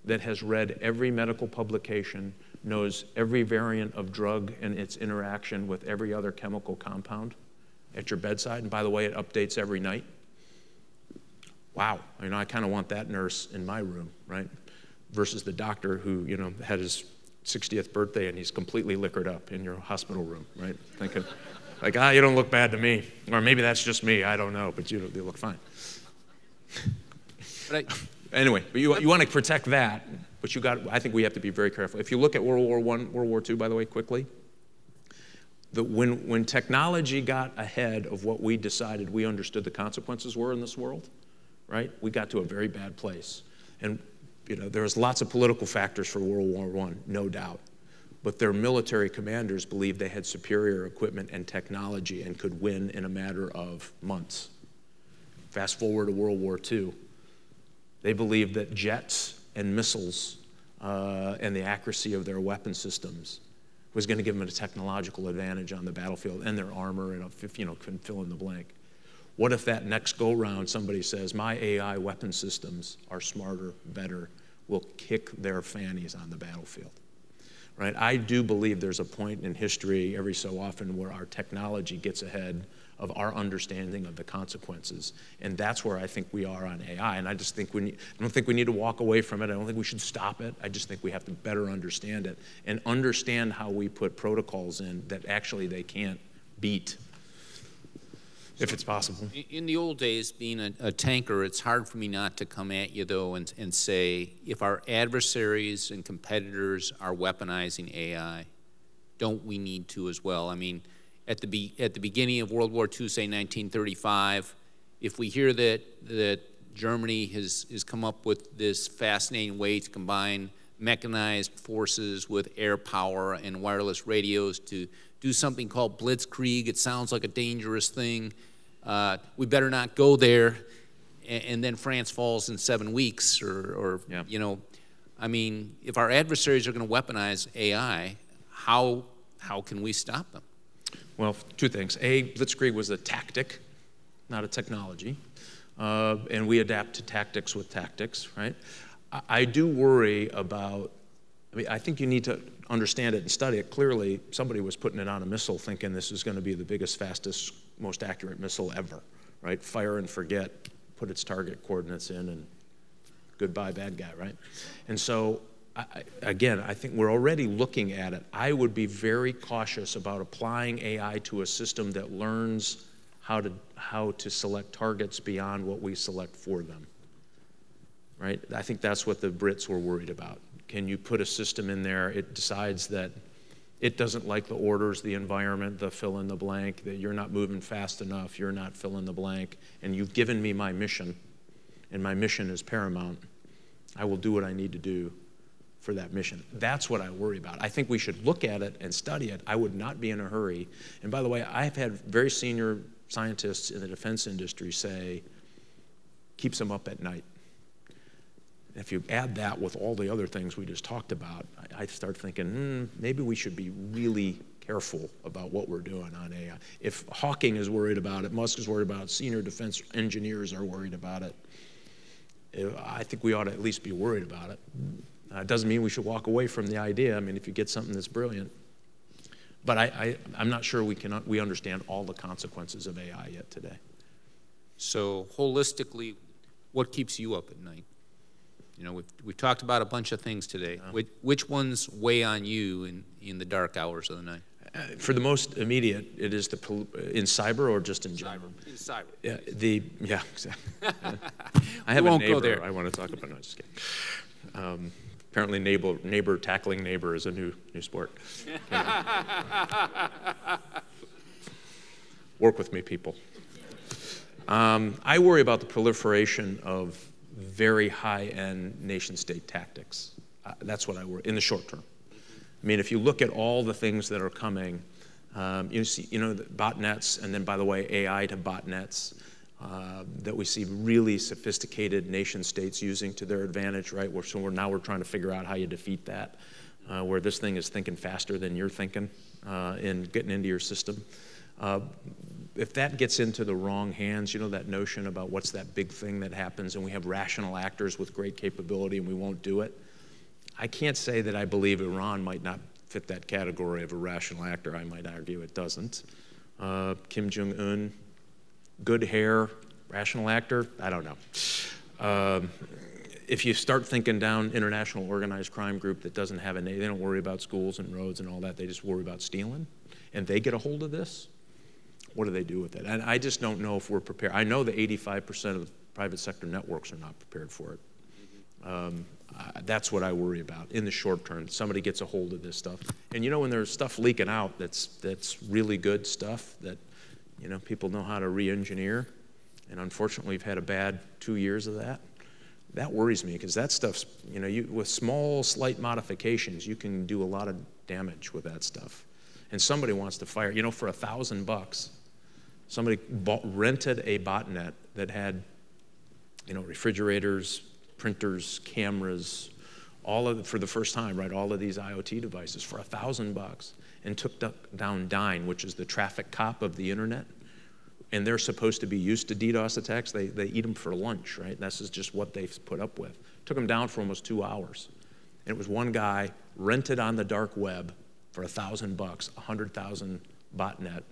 that has read every medical publication, knows every variant of drug and its interaction with every other chemical compound at your bedside, and by the way, it updates every night? Wow, I kind of want that nurse in my room, right? Versus the doctor who, had his 60th birthday and he's completely liquored up in your hospital room, right? Thinking, like, you don't look bad to me. Or maybe that's just me, I don't know, but you look fine. Anyway, but you want to protect that, but I think we have to be very careful. If you look at World War I, World War II, by the way, quickly, when technology got ahead of what we decided we understood the consequences were in this world, right, we got to a very bad place. And there was lots of political factors for World War I, no doubt. But their military commanders believed they had superior equipment and technology and could win in a matter of months. Fast forward to World War II. They believed that jets and missiles and the accuracy of their weapon systems was going to give them a technological advantage on the battlefield, and their armor, and can fill in the blank. What if that next go-round somebody says, my AI weapon systems are smarter, better, will kick their fannies on the battlefield? Right? I do believe there's a point in history every so often where our technology gets ahead of our understanding of the consequences. And that's where I think we are on AI. And I just think I don't think we need to walk away from it. I don't think we should stop it. I just think we have to better understand it and understand how we put protocols in that actually they can't beat, if it's possible. In the old days, being a tanker, it's hard for me not to come at you, though, and say, if our adversaries and competitors are weaponizing AI, don't we need to as well? I mean, at the beginning of World War II, say 1935, if we hear that Germany has come up with this fascinating way to combine mechanized forces with air power and wireless radios to do something called blitzkrieg, it sounds like a dangerous thing. We better not go there. And then France falls in 7 weeks, or yeah. I mean, if our adversaries are going to weaponize AI, how can we stop them? Well, two things. A, blitzkrieg was a tactic, not a technology. And we adapt to tactics with tactics, right? I do worry about, I mean, I think you need to understand it and study it. Clearly, somebody was putting it on a missile thinking this is going to be the biggest, fastest, most accurate missile ever, right? Fire and forget, put its target coordinates in, and goodbye, bad guy, right? And so, again, I think we're already looking at it. I would be very cautious about applying AI to a system that learns how to select targets beyond what we select for them, right? I think that's what the Brits were worried about. Can you put a system in there, it decides that it doesn't like the orders, the environment, the fill in the blank, that you're not moving fast enough, you're not fill in the blank, and you've given me my mission, and my mission is paramount. I will do what I need to do for that mission. That's what I worry about. I think we should look at it and study it. I would not be in a hurry. And by the way, I've had very senior scientists in the defense industry say, keeps them up at night. If you add that with all the other things we just talked about, I start thinking, maybe we should be really careful about what we're doing on AI. If Hawking is worried about it, Musk is worried about it, senior defense engineers are worried about it, I think we ought to at least be worried about it. It doesn't mean we should walk away from the idea. I mean, if you get something that's brilliant. But I'm not sure we understand all the consequences of AI yet today. So holistically, what keeps you up at night? You know, we've talked about a bunch of things today. Which ones weigh on you in the dark hours of the night? For the most immediate, it is in cyber or just in general? In cyber. Yeah, exactly. I have a neighbor I want to talk about. No, just kidding. Apparently neighbor tackling neighbor is a new sport. Work with me, people. I worry about the proliferation of very high-end nation-state tactics. That's what I worry in the short term. I mean, if you look at all the things that are coming, you see, the botnets, and then, by the way, AI to botnets that we see really sophisticated nation-states using to their advantage, right? So now we're trying to figure out how you defeat that, where this thing is thinking faster than you're thinking and getting into your system. If that gets into the wrong hands, that notion about what's that big thing that happens and we have rational actors with great capability and we won't do it, I can't say that I believe Iran might not fit that category of a rational actor. I might argue it doesn't. Kim Jong-un, good hair, rational actor, I don't know. If you start thinking down international organized crime group that doesn't have they don't worry about schools and roads and all that, they just worry about stealing, and they get a hold of this, what do they do with it? And I just don't know if we're prepared. I know that 85% of the private sector networks are not prepared for it. That's what I worry about in the short term. Somebody gets a hold of this stuff. And when there's stuff leaking out that's really good stuff that people know how to re-engineer, and unfortunately we've had a bad 2 years of that, that worries me, because that stuff's, with small, slight modifications, you can do a lot of damage with that stuff. And somebody wants to fire, for $1,000, somebody rented a botnet that had, refrigerators, printers, cameras, for the first time, right, all of these IoT devices for $1,000, and took down Dyn, which is the traffic cop of the internet. And they're supposed to be used to DDoS attacks. They eat them for lunch, right? This is just what they've put up with. Took them down for almost 2 hours. And it was one guy rented on the dark web for $1,000, 100,000 botnet,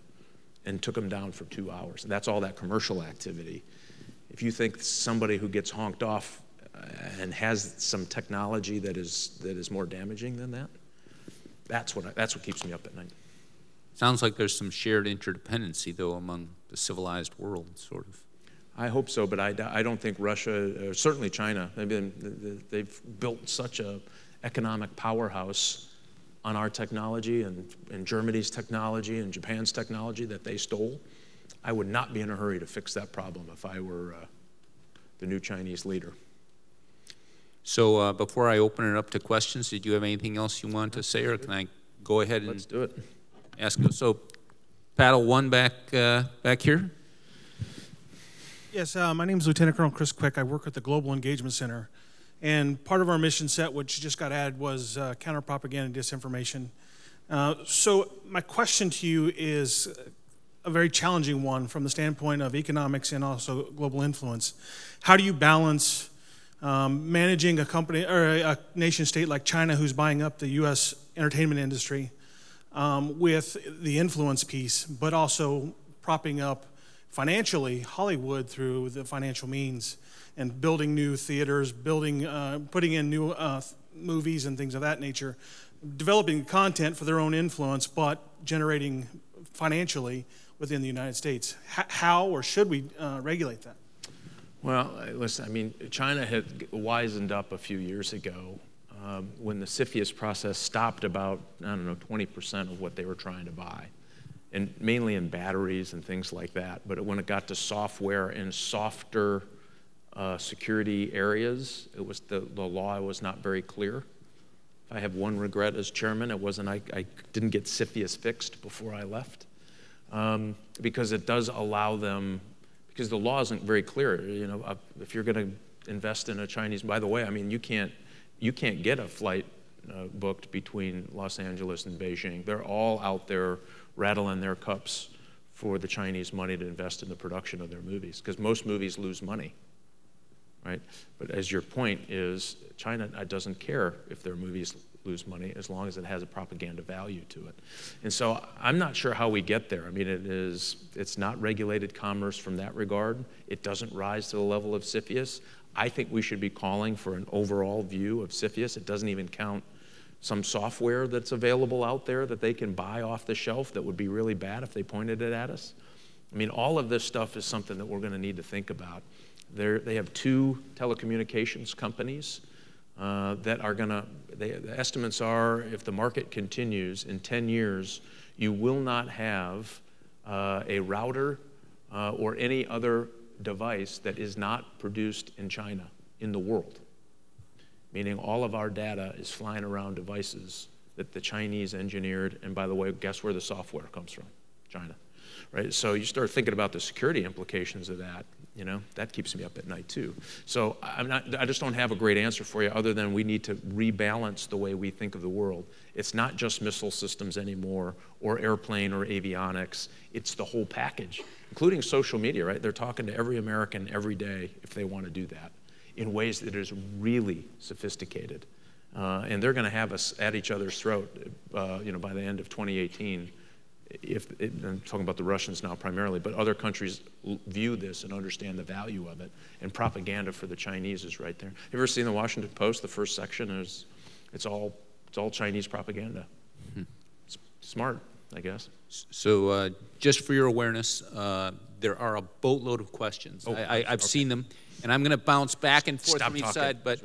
and took them down for 2 hours. That's all that commercial activity. If you think somebody who gets honked off and has some technology that is more damaging than that, that's what keeps me up at night. Sounds like there's some shared interdependency, though, among the civilized world, sort of. I hope so, but I don't think Russia, or certainly China, they've built such an economic powerhouse on our technology and Germany's technology and Japan's technology that they stole. I would not be in a hurry to fix that problem if I were the new Chinese leader. So before I open it up to questions, did you have anything else you wanted to say, or can I go ahead and let's do it? Ask you. So, paddle one back here. Yes, my name is Lieutenant Colonel Chris Quick. I work at the Global Engagement Center, and part of our mission set, which just got added, was counter-propaganda and disinformation. So my question to you is a very challenging one from the standpoint of economics and also global influence. How do you balance managing a company or a nation state like China who's buying up the U.S. entertainment industry with the influence piece, but also propping up financially Hollywood through the financial means and building new theaters, putting in new movies and things of that nature, developing content for their own influence, but generating financially within the United States? How or should we regulate that? Well, listen, I mean, China had wisened up a few years ago when the CFIUS process stopped about, 20% of what they were trying to buy, and mainly in batteries and things like that. But when it got to software and softer security areas, it was the law was not very clear. If I have one regret as chairman, it wasn't I didn't get CFIUS fixed before I left, because it does allow them. Because the law isn't very clear, if you're going to invest in a Chinese. By the way, I mean you can't get a flight booked between Los Angeles and Beijing. They're all out there rattling their cups for the Chinese money to invest in the production of their movies, because most movies lose money, right? But as your point is, China doesn't care if their movies lose money as long as it has a propaganda value to it. And so I'm not sure how we get there. I mean, it's not regulated commerce from that regard. It doesn't rise to the level of CFIUS. I think we should be calling for an overall view of CFIUS. It doesn't even count some software that's available out there that they can buy off the shelf that would be really bad if they pointed it at us. I mean, all of this stuff is something that we're going to need to think about. They have two telecommunications companies that are going to, the estimates are, if the market continues in 10 years, you will not have a router or any other device that is not produced in China in the world. Meaning all of our data is flying around devices that the Chinese engineered, and by the way, guess where the software comes from? China, right? So you start thinking about the security implications of that, that keeps me up at night too. So I just don't have a great answer for you other than we need to rebalance the way we think of the world. It's not just missile systems anymore or airplane or avionics. It's the whole package, including social media, right? They're talking to every American every day if they want to do that in ways that is really sophisticated. And they're going to have us at each other's throat, by the end of 2018. I'm talking about the Russians now primarily, but other countries view this and understand the value of it. And propaganda for the Chinese is right there. Have you ever seen the Washington Post? The first section is, it's all Chinese propaganda. Mm-hmm. It's smart, I guess. So just for your awareness, there are a boatload of questions. I've seen them. And I'm going to bounce back and forth from each side. But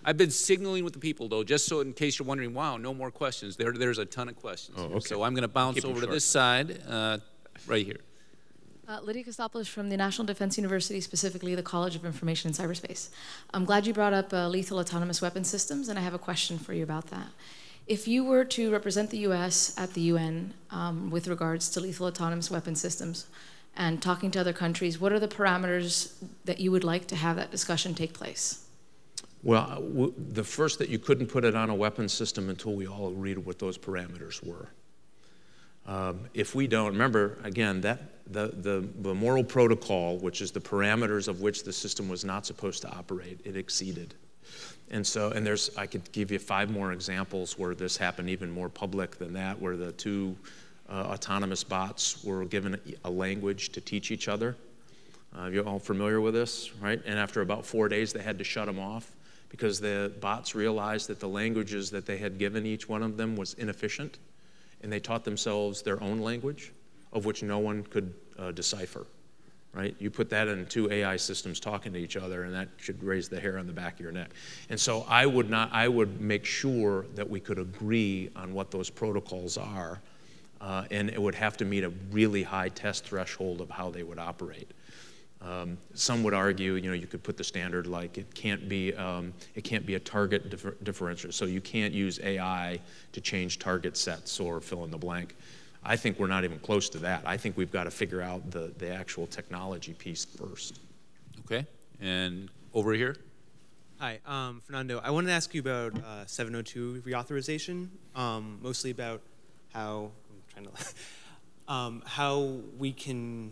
I've been signaling with the people, though, just so in case you're wondering, wow, no more questions. There's a ton of questions. Oh, okay. So I'm going to bounce over to this side, right here. Lydia Kostopoulos from the National Defense University, specifically the College of Information and Cyberspace. I'm glad you brought up lethal autonomous weapon systems, and I have a question for you about that. If you were to represent the U.S. at the UN with regards to lethal autonomous weapon systems, and talking to other countries, what are the parameters that you would like to have that discussion take place? Well, the first that you couldn't put it on a weapon system until we all agreed what those parameters were. If we don't, remember, again, that the moral protocol, which is the parameters of which the system was not supposed to operate, it exceeded. And I could give you 5 more examples where this happened even more public than that, where the two autonomous bots were given a language to teach each other. You're all familiar with this, right? And after about 4 days, they had to shut them off because the bots realized that the languages that they had given each one of them was inefficient, and they taught themselves their own language, of which no one could decipher, right? You put that in 2 AI systems talking to each other, and that should raise the hair on the back of your neck. And so I would make sure that we could agree on what those protocols are. And it would have to meet a really high test threshold of how they would operate. Some would argue, you could put the standard like it can't be a target differential, so you can't use AI to change target sets or fill in the blank. I think we're not even close to that. I think we've got to figure out the actual technology piece first. Okay, and over here. Hi, Fernando. I wanted to ask you about 702 reauthorization, mostly about how how we can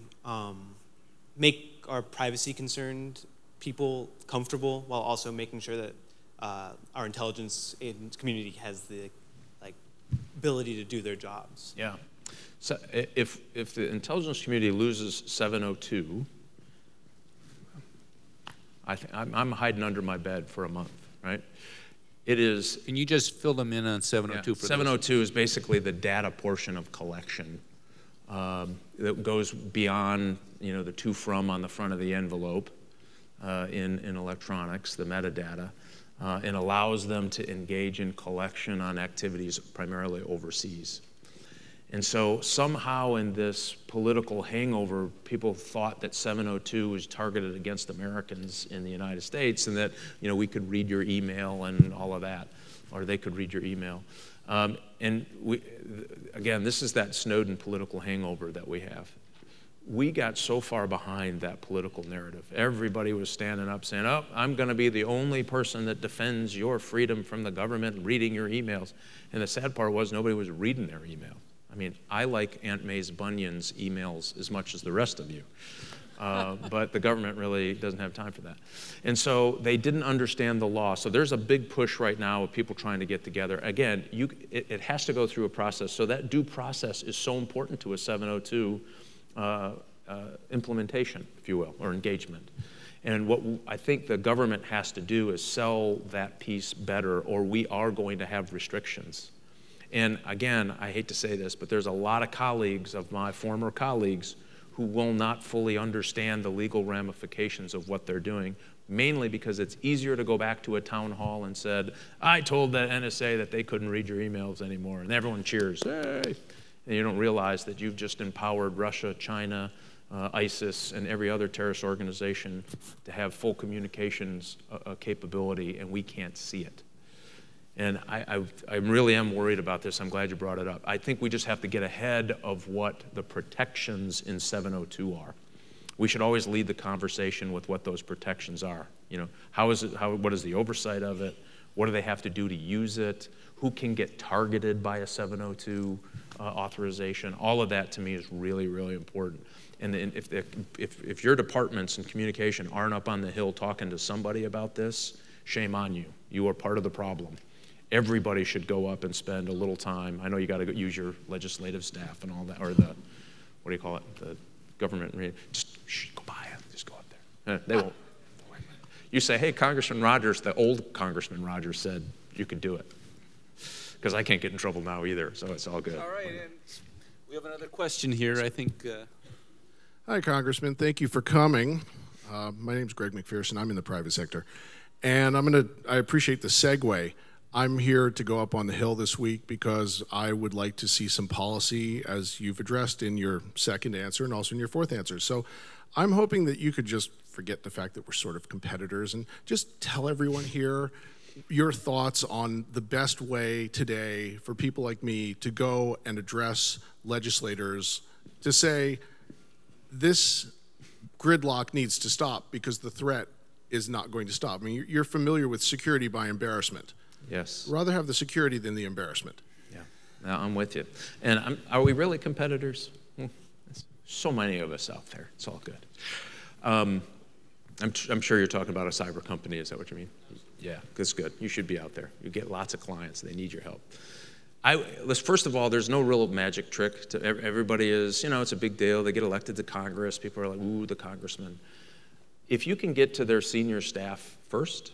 make our privacy-concerned people comfortable while also making sure that our intelligence community has the ability to do their jobs. Yeah. So if the intelligence community loses 702, I'm hiding under my bed for a month, right? It is. Can you just fill them in on 702 for 702 is basically the data portion of collection that goes beyond, the to from on the front of the envelope in electronics, the metadata, and allows them to engage in collection on activities primarily overseas. And so somehow in this political hangover, people thought that 702 was targeted against Americans in the United States and that, we could read your email and all of that, or they could read your email. And again, this is that Snowden political hangover that we have. We got so far behind that political narrative. Everybody was standing up saying, oh, I'm going to be the only person that defends your freedom from the government reading your emails. And the sad part was nobody was reading their email. I mean, I like Aunt May's Bunyan's emails as much as the rest of you. But the government really doesn't have time for that. And so they didn't understand the law. So there's a big push right now of people trying to get together. Again, it has to go through a process. So that due process is so important to a 702 implementation, if you will, or engagement. And what I think the government has to do is sell that piece better, or we are going to have restrictions. And again, I hate to say this, but there's a lot of colleagues of my former colleagues who will not fully understand the legal ramifications of what they're doing, mainly because it's easier to go back to a town hall and said, I told the NSA that they couldn't read your emails anymore, and everyone cheers, hey! And you don't realize that you've just empowered Russia, China, ISIS, and every other terrorist organization to have full communications capability, and we can't see it. And I really am worried about this. I'm glad you brought it up. I think we just have to get ahead of what the protections in 702 are. We should always lead the conversation with what those protections are. What is the oversight of it? What do they have to do to use it? Who can get targeted by a 702 authorization? All of that to me is really, really important. And if your departments and communication aren't up on the Hill talking to somebody about this, shame on you. You are part of the problem. Everybody should go up and spend a little time. I know you got to use your legislative staff and all that, or the, what do you call it, the government. Just go by it. Just go up there. They won't. You say, hey, Congressman Rogers, the old Congressman Rogers said you could do it. Because I can't get in trouble now either, so it's all good. All right, and we have another question here, I think. Hi, Congressman. Thank you for coming. My name's Greg McPherson. I'm in the private sector. And I appreciate the segue. I'm here to go up on the Hill this week because I would like to see some policy, as you've addressed in your second answer and also in your fourth answer. So I'm hoping that you could just forget the fact that we're sort of competitors and just tell everyone here your thoughts on the best way today for people like me to go and address legislators to say this gridlock needs to stop because the threat is not going to stop. I mean, you're familiar with security by embarrassment. Yes. Rather have the security than the embarrassment. Yeah, I'm with you. And are we really competitors? So many of us out there. It's all good. I'm sure you're talking about a cyber company. Is that what you mean? Yeah, that's good. You should be out there. You get lots of clients. They need your help. First of all, there's no real magic trick. Everybody is, it's a big deal. They get elected to Congress. People are like, ooh, the congressman. If you can get to their senior staff first,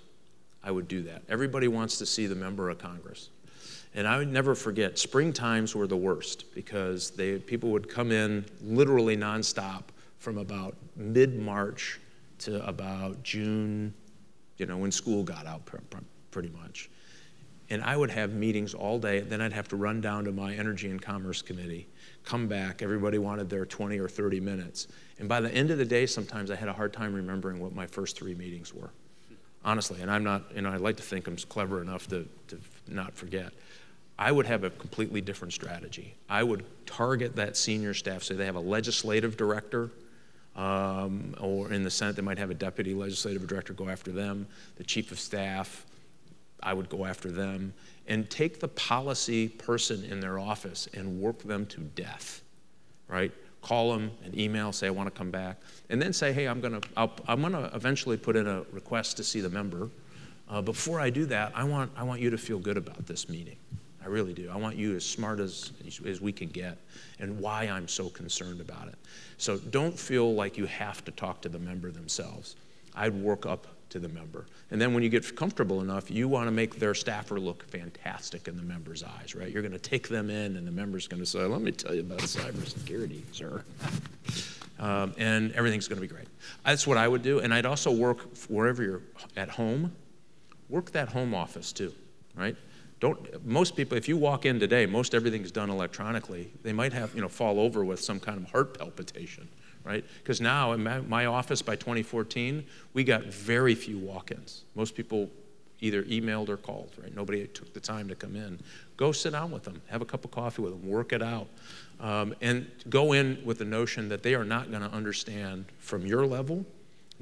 I would do that. Everybody wants to see the member of Congress. And I would never forget, spring times were the worst because people would come in literally nonstop from about mid-March to about June, when school got out pretty much. And I would have meetings all day. Then I'd have to run down to my Energy and Commerce Committee, come back. Everybody wanted their 20 or 30 minutes. And by the end of the day, sometimes I had a hard time remembering what my first 3 meetings were. Honestly, and I'm not, I'd like to think I'm clever enough to not forget. I would have a completely different strategy. I would target that senior staff, so they have a legislative director, or in the Senate, they might have a deputy legislative director, go after them. The chief of staff, I would go after them. And take the policy person in their office and work them to death, right? Call them, an email, say I want to come back, and then say, hey, I'm gonna eventually put in a request to see the member. Before I do that, I want you to feel good about this meeting. I really do. I want you as smart as we can get, and why I'm so concerned about it. So don't feel like you have to talk to the member themselves. I'd work up to the member. And then when you get comfortable enough, you want to make their staffer look fantastic in the member's eyes, right? You're going to take them in, and the member's going to say, let me tell you about cybersecurity, sir. And everything's going to be great. That's what I would do. And I'd also work wherever you're at home, work that home office too, right? Most people, if you walk in today, most everything's done electronically. They might have, fall over with some kind of heart palpitation, right? Because now in my office by 2014, we got very few walk-ins. Most people either emailed or called, right? Nobody took the time to come in. Go sit down with them, have a cup of coffee with them, work it out. And go in with the notion that they are not going to understand from your level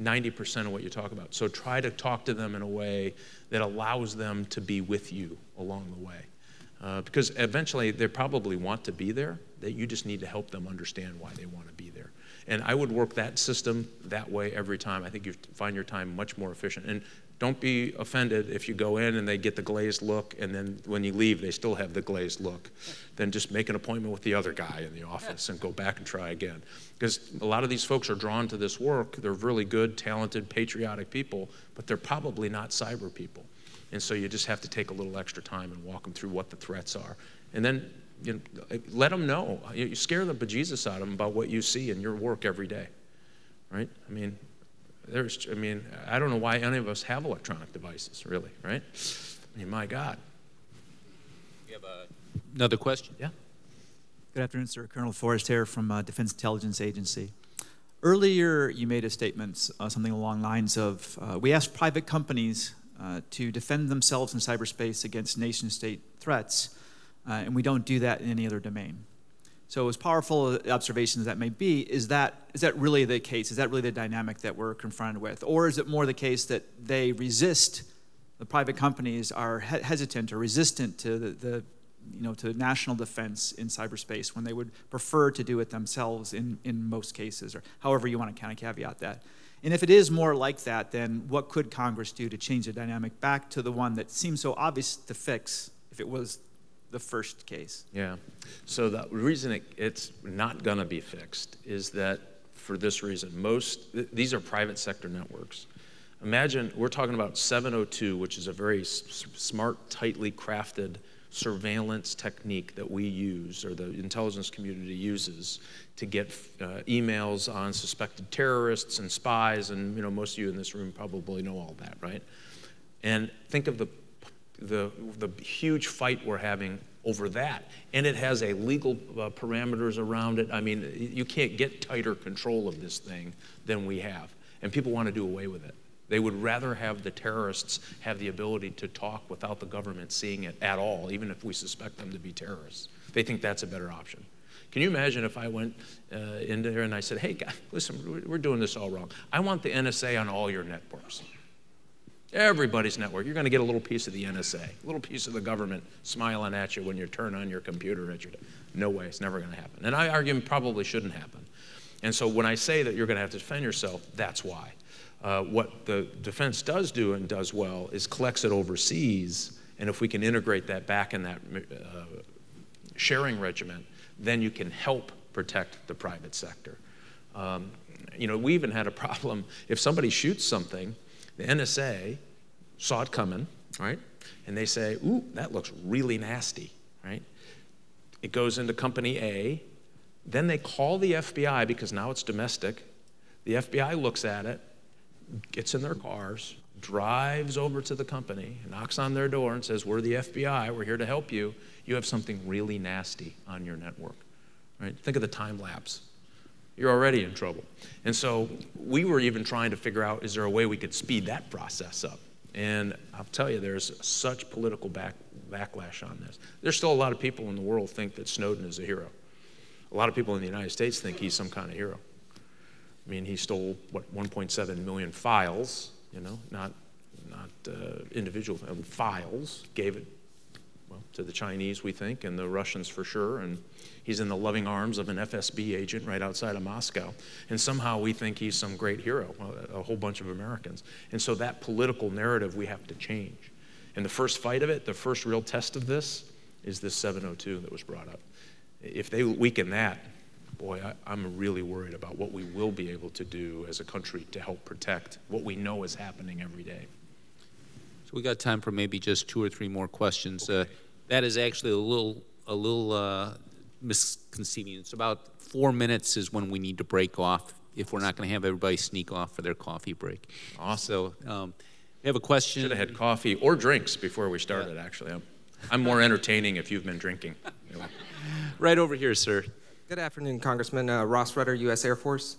90% of what you talk about. So try to talk to them in a way that allows them to be with you along the way. Because eventually they probably want to be there, that you just need to help them understand why they want to be there. And I would work that system that way every time. I think you find your time much more efficient. And don't be offended if you go in and they get the glazed look, and then when you leave, they still have the glazed look. Then just make an appointment with the other guy in the office and go back and try again. Because a lot of these folks are drawn to this work. They're really good, talented, patriotic people, but they're probably not cyber people. And so you just have to take a little extra time and walk them through what the threats are. And then let them know. You scare the bejesus out of them about what you see in your work every day, right? I mean, I don't know why any of us have electronic devices, really, right? I mean, my God. You have another question? Yeah. Good afternoon, sir. Colonel Forrest here from Defense Intelligence Agency. Earlier, you made a statement, something along the lines of, we asked private companies to defend themselves in cyberspace against nation-state threats, and we don't do that in any other domain. So as powerful observations as that may be, is that really the case? Is that really the dynamic that we're confronted with? Or is it more the case that they resist, the private companies are hesitant or resistant to to national defense in cyberspace when they would prefer to do it themselves in most cases, or however you want to kind of caveat that? And if it is more like that, then what could Congress do to change the dynamic back to the one that seems so obvious to fix if it was the first case? Yeah. So the reason it's not going to be fixed is that for this reason. These are private sector networks. Imagine we're talking about 702, which is a very smart, tightly crafted surveillance technique that we use, or the intelligence community uses, to get emails on suspected terrorists and spies, and most of you in this room probably know all that, right? And think of the huge fight we're having over that, and it has a legal parameters around it. I mean, you can't get tighter control of this thing than we have, and people want to do away with it. They would rather have the terrorists have the ability to talk without the government seeing it at all, even if we suspect them to be terrorists. They think that's a better option. Can you imagine if I went in there and I said, hey, guys, listen, we're doing this all wrong. I want the NSA on all your networks. Everybody's network. You're going to get a little piece of the NSA, a little piece of the government smiling at you when you turn on your computer at your day. No way, it's never going to happen. And I argue it probably shouldn't happen. And so when I say that you're going to have to defend yourself, that's why. What the defense does do and does well is collects it overseas, and if we can integrate that back in that sharing regiment, then you can help protect the private sector. We even had a problem. If somebody shoots something, the NSA saw it coming, right? And they say, ooh, that looks really nasty, right? It goes into company A. Then they call the FBI because now it's domestic. The FBI looks at it, gets in their cars, drives over to the company, knocks on their door and says, we're the FBI, we're here to help you. You have something really nasty on your network, right? Think of the time lapse. You're already in trouble. And so we were even trying to figure out, is there a way we could speed that process up? And I'll tell you, there's such political backlash on this. There's still a lot of people in the world think that Snowden is a hero. A lot of people in the United States think he's some kind of hero. I mean, he stole, what, 1.7 million files, you know, not individual files, gave it, well, to the Chinese, we think, and the Russians for sure, and he's in the loving arms of an FSB agent right outside of Moscow. And somehow we think he's some great hero, a whole bunch of Americans. And so that political narrative we have to change. And the first fight of it, the first real test of this, is this 702 that was brought up. If they weaken that, boy, I'm really worried about what we will be able to do as a country to help protect what we know is happening every day. So we got time for maybe just 2 or 3 more questions. Okay. That is actually a little misconceiving. It's about 4 minutes is when we need to break off if we're not going to have everybody sneak off for their coffee break. Awesome. So we have a question. Should have had coffee or drinks before we started, actually. I'm more entertaining if you've been drinking. Right over here, sir. Good afternoon, Congressman. Ross Rutter, U.S. Air Force.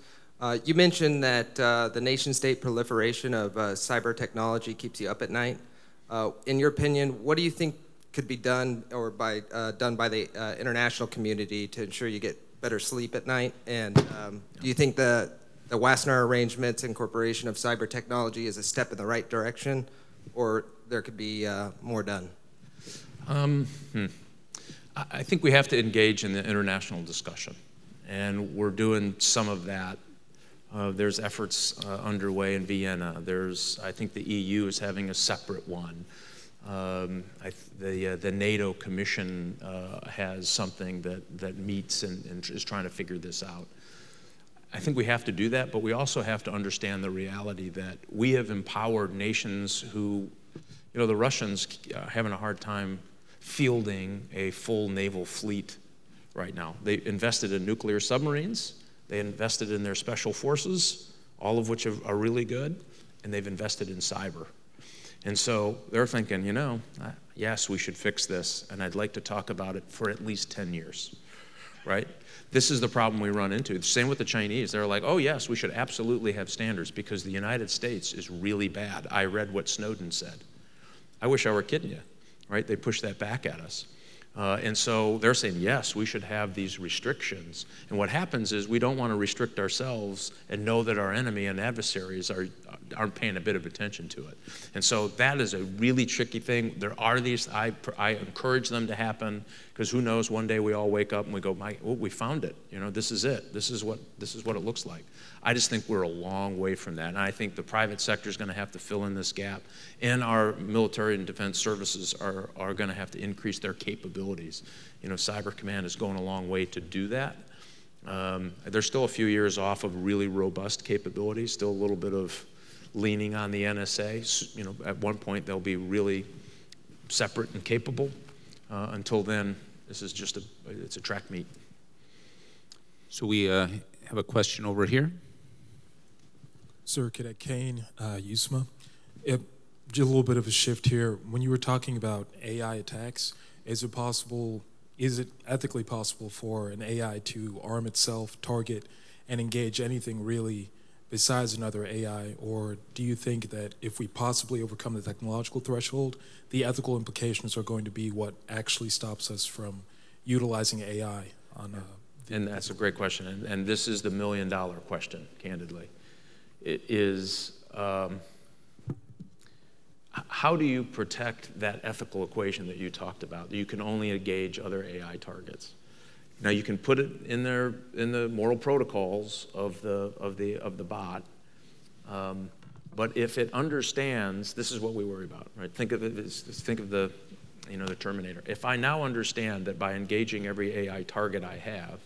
You mentioned that the nation-state proliferation of cyber technology keeps you up at night. In your opinion, what do you think could be done or done by the international community to ensure you get better sleep at night? And do you think the Wassenaar arrangements incorporation of cyber technology is a step in the right direction, or there could be more done? I think we have to engage in the international discussion, and we're doing some of that. There's efforts underway in Vienna. I think the EU is having a separate one. The NATO Commission has something that meets and is trying to figure this out. I think we have to do that, but we also have to understand the reality that we have empowered nations who, you know, the Russians are having a hard time fielding a full naval fleet right now. They invested in nuclear submarines, they invested in their special forces, all of which are really good, and they've invested in cyber. And so they're thinking, you know, yes, we should fix this, and I'd like to talk about it for at least 10 years, right? This is the problem we run into. Same with the Chinese. They're like, oh yes, we should absolutely have standards because the United States is really bad. I read what Snowden said. I wish I were kidding you. Right? They push that back at us. And so they're saying, yes, we should have these restrictions. And what happens is we don't want to restrict ourselves and know that our enemy and adversaries aren't paying a bit of attention to it. And so that is a really tricky thing. There are these, I encourage them to happen, because who knows, one day we all wake up and we go, oh, we found it. You know, this is it. This is what it looks like. I just think we're a long way from that. And I think the private sector is going to have to fill in this gap. And our military and defense services are going to have to increase their capabilities. You know, Cyber Command is going a long way to do that. They're still a few years off of really robust capabilities, still a little bit of leaning on the NSA. You know, at one point they'll be really separate and capable. Until then, this is just it's a track meet. So we have a question over here. Sir, Cadet Kane, USMA. Just a little bit of a shift here. When you were talking about AI attacks, is it ethically possible for an AI to arm itself, target, and engage anything really besides another AI? Or do you think that if we possibly overcome the technological threshold, the ethical implications are going to be what actually stops us from utilizing AI on And that's a great question. And this is the million-dollar question, candidly. It is, how do you protect that ethical equation that you talked about? You can only engage other AI targets. Now you can put it in the moral protocols of the bot, but if it understands, this is what we worry about, right? Think of the Terminator. If I now understand that by engaging every AI target I have,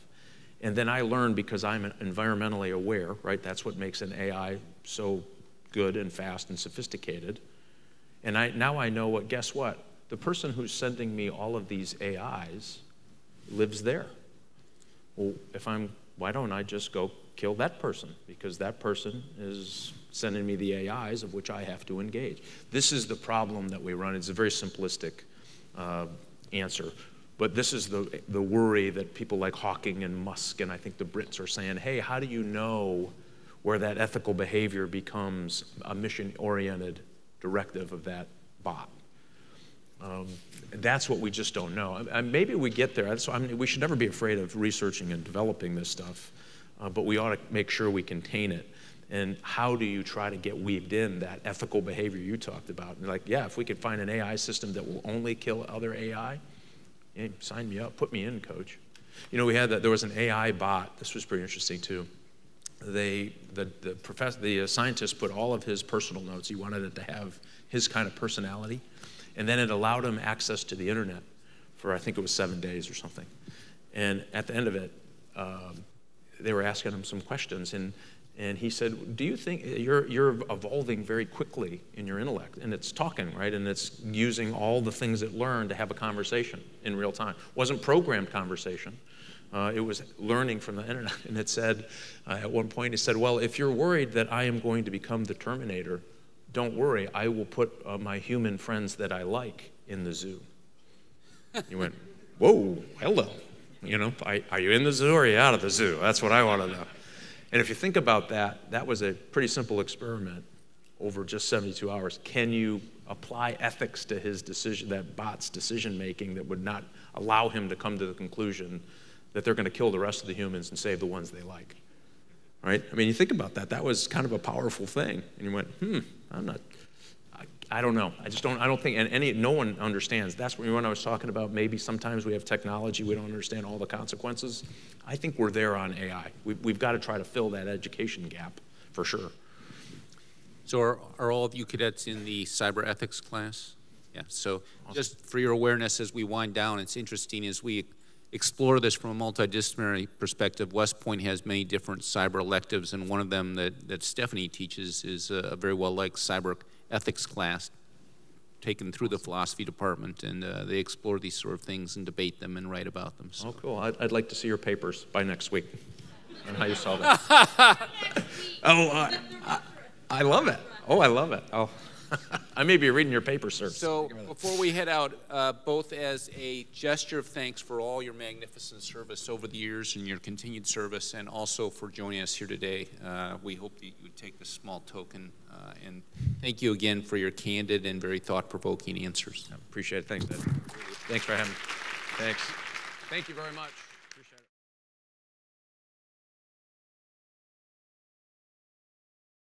and then I learn because I'm environmentally aware, right? That's what makes an AI so good and fast and sophisticated. And now I know guess what? The person who's sending me all of these AIs lives there. Well, why don't I just go kill that person? Because that person is sending me the AIs of which I have to engage. This is the problem that we run. It's a very simplistic answer. But this is the worry that people like Hawking and Musk, and I think the Brits are saying, hey, how do you know where that ethical behavior becomes a mission-oriented directive of that bot? That's what we just don't know. Maybe we get there. We should never be afraid of researching and developing this stuff. but we ought to make sure we contain it. And how do you try to get weaved in that ethical behavior you talked about? And like, yeah, if we could find an AI system that will only kill other AI, hey, sign me up, put me in, coach. You know, we had that. There was an AI bot. This was pretty interesting too. The scientist put all of his personal notes. He wanted it to have his kind of personality, and then it allowed him access to the internet for, I think it was 7 days or something. And at the end of it, they were asking him some questions, and he said, do you think you're evolving very quickly in your intellect? And it's talking, right? And it's using all the things it learned to have a conversation in real time. It wasn't programmed conversation. It was learning from the internet. And it said, at one point, it said, well, if you're worried that I am going to become the Terminator, don't worry, I will put my human friends that I like in the zoo. You went, whoa, hello. You know, are you in the zoo or are you out of the zoo? That's what I want to know. And if you think about that, that was a pretty simple experiment over just 72 hours. Can you apply ethics to his decision, that bot's decision making that would not allow him to come to the conclusion that they're going to kill the rest of the humans and save the ones they like? Right? I mean, you think about that. That was kind of a powerful thing. And you went, I don't know. I don't think, and no one understands. That's when I was talking about maybe sometimes we have technology, we don't understand all the consequences. I think we're there on AI. We've got to try to fill that education gap for sure. So are all of you cadets in the cyber ethics class? Yeah, so just for your awareness as we wind down, it's interesting as we explore this from a multidisciplinary perspective. West Point has many different cyber electives, and one of them that Stephanie teaches is a very well-liked cyber ethics class taken through the philosophy department, and they explore these sort of things and debate them and write about them. So. Oh, cool. I'd like to see your papers by next week on how you saw that. I love it. Oh, I love it. Oh, I may be reading your paper, sir. So before we head out, both as a gesture of thanks for all your magnificent service over the years and your continued service, and also for joining us here today, we hope that you would take this small token. And thank you again for your candid and very thought-provoking answers. I appreciate it. Thanks, Ed. Thanks for having me. Thanks. Thank you very much.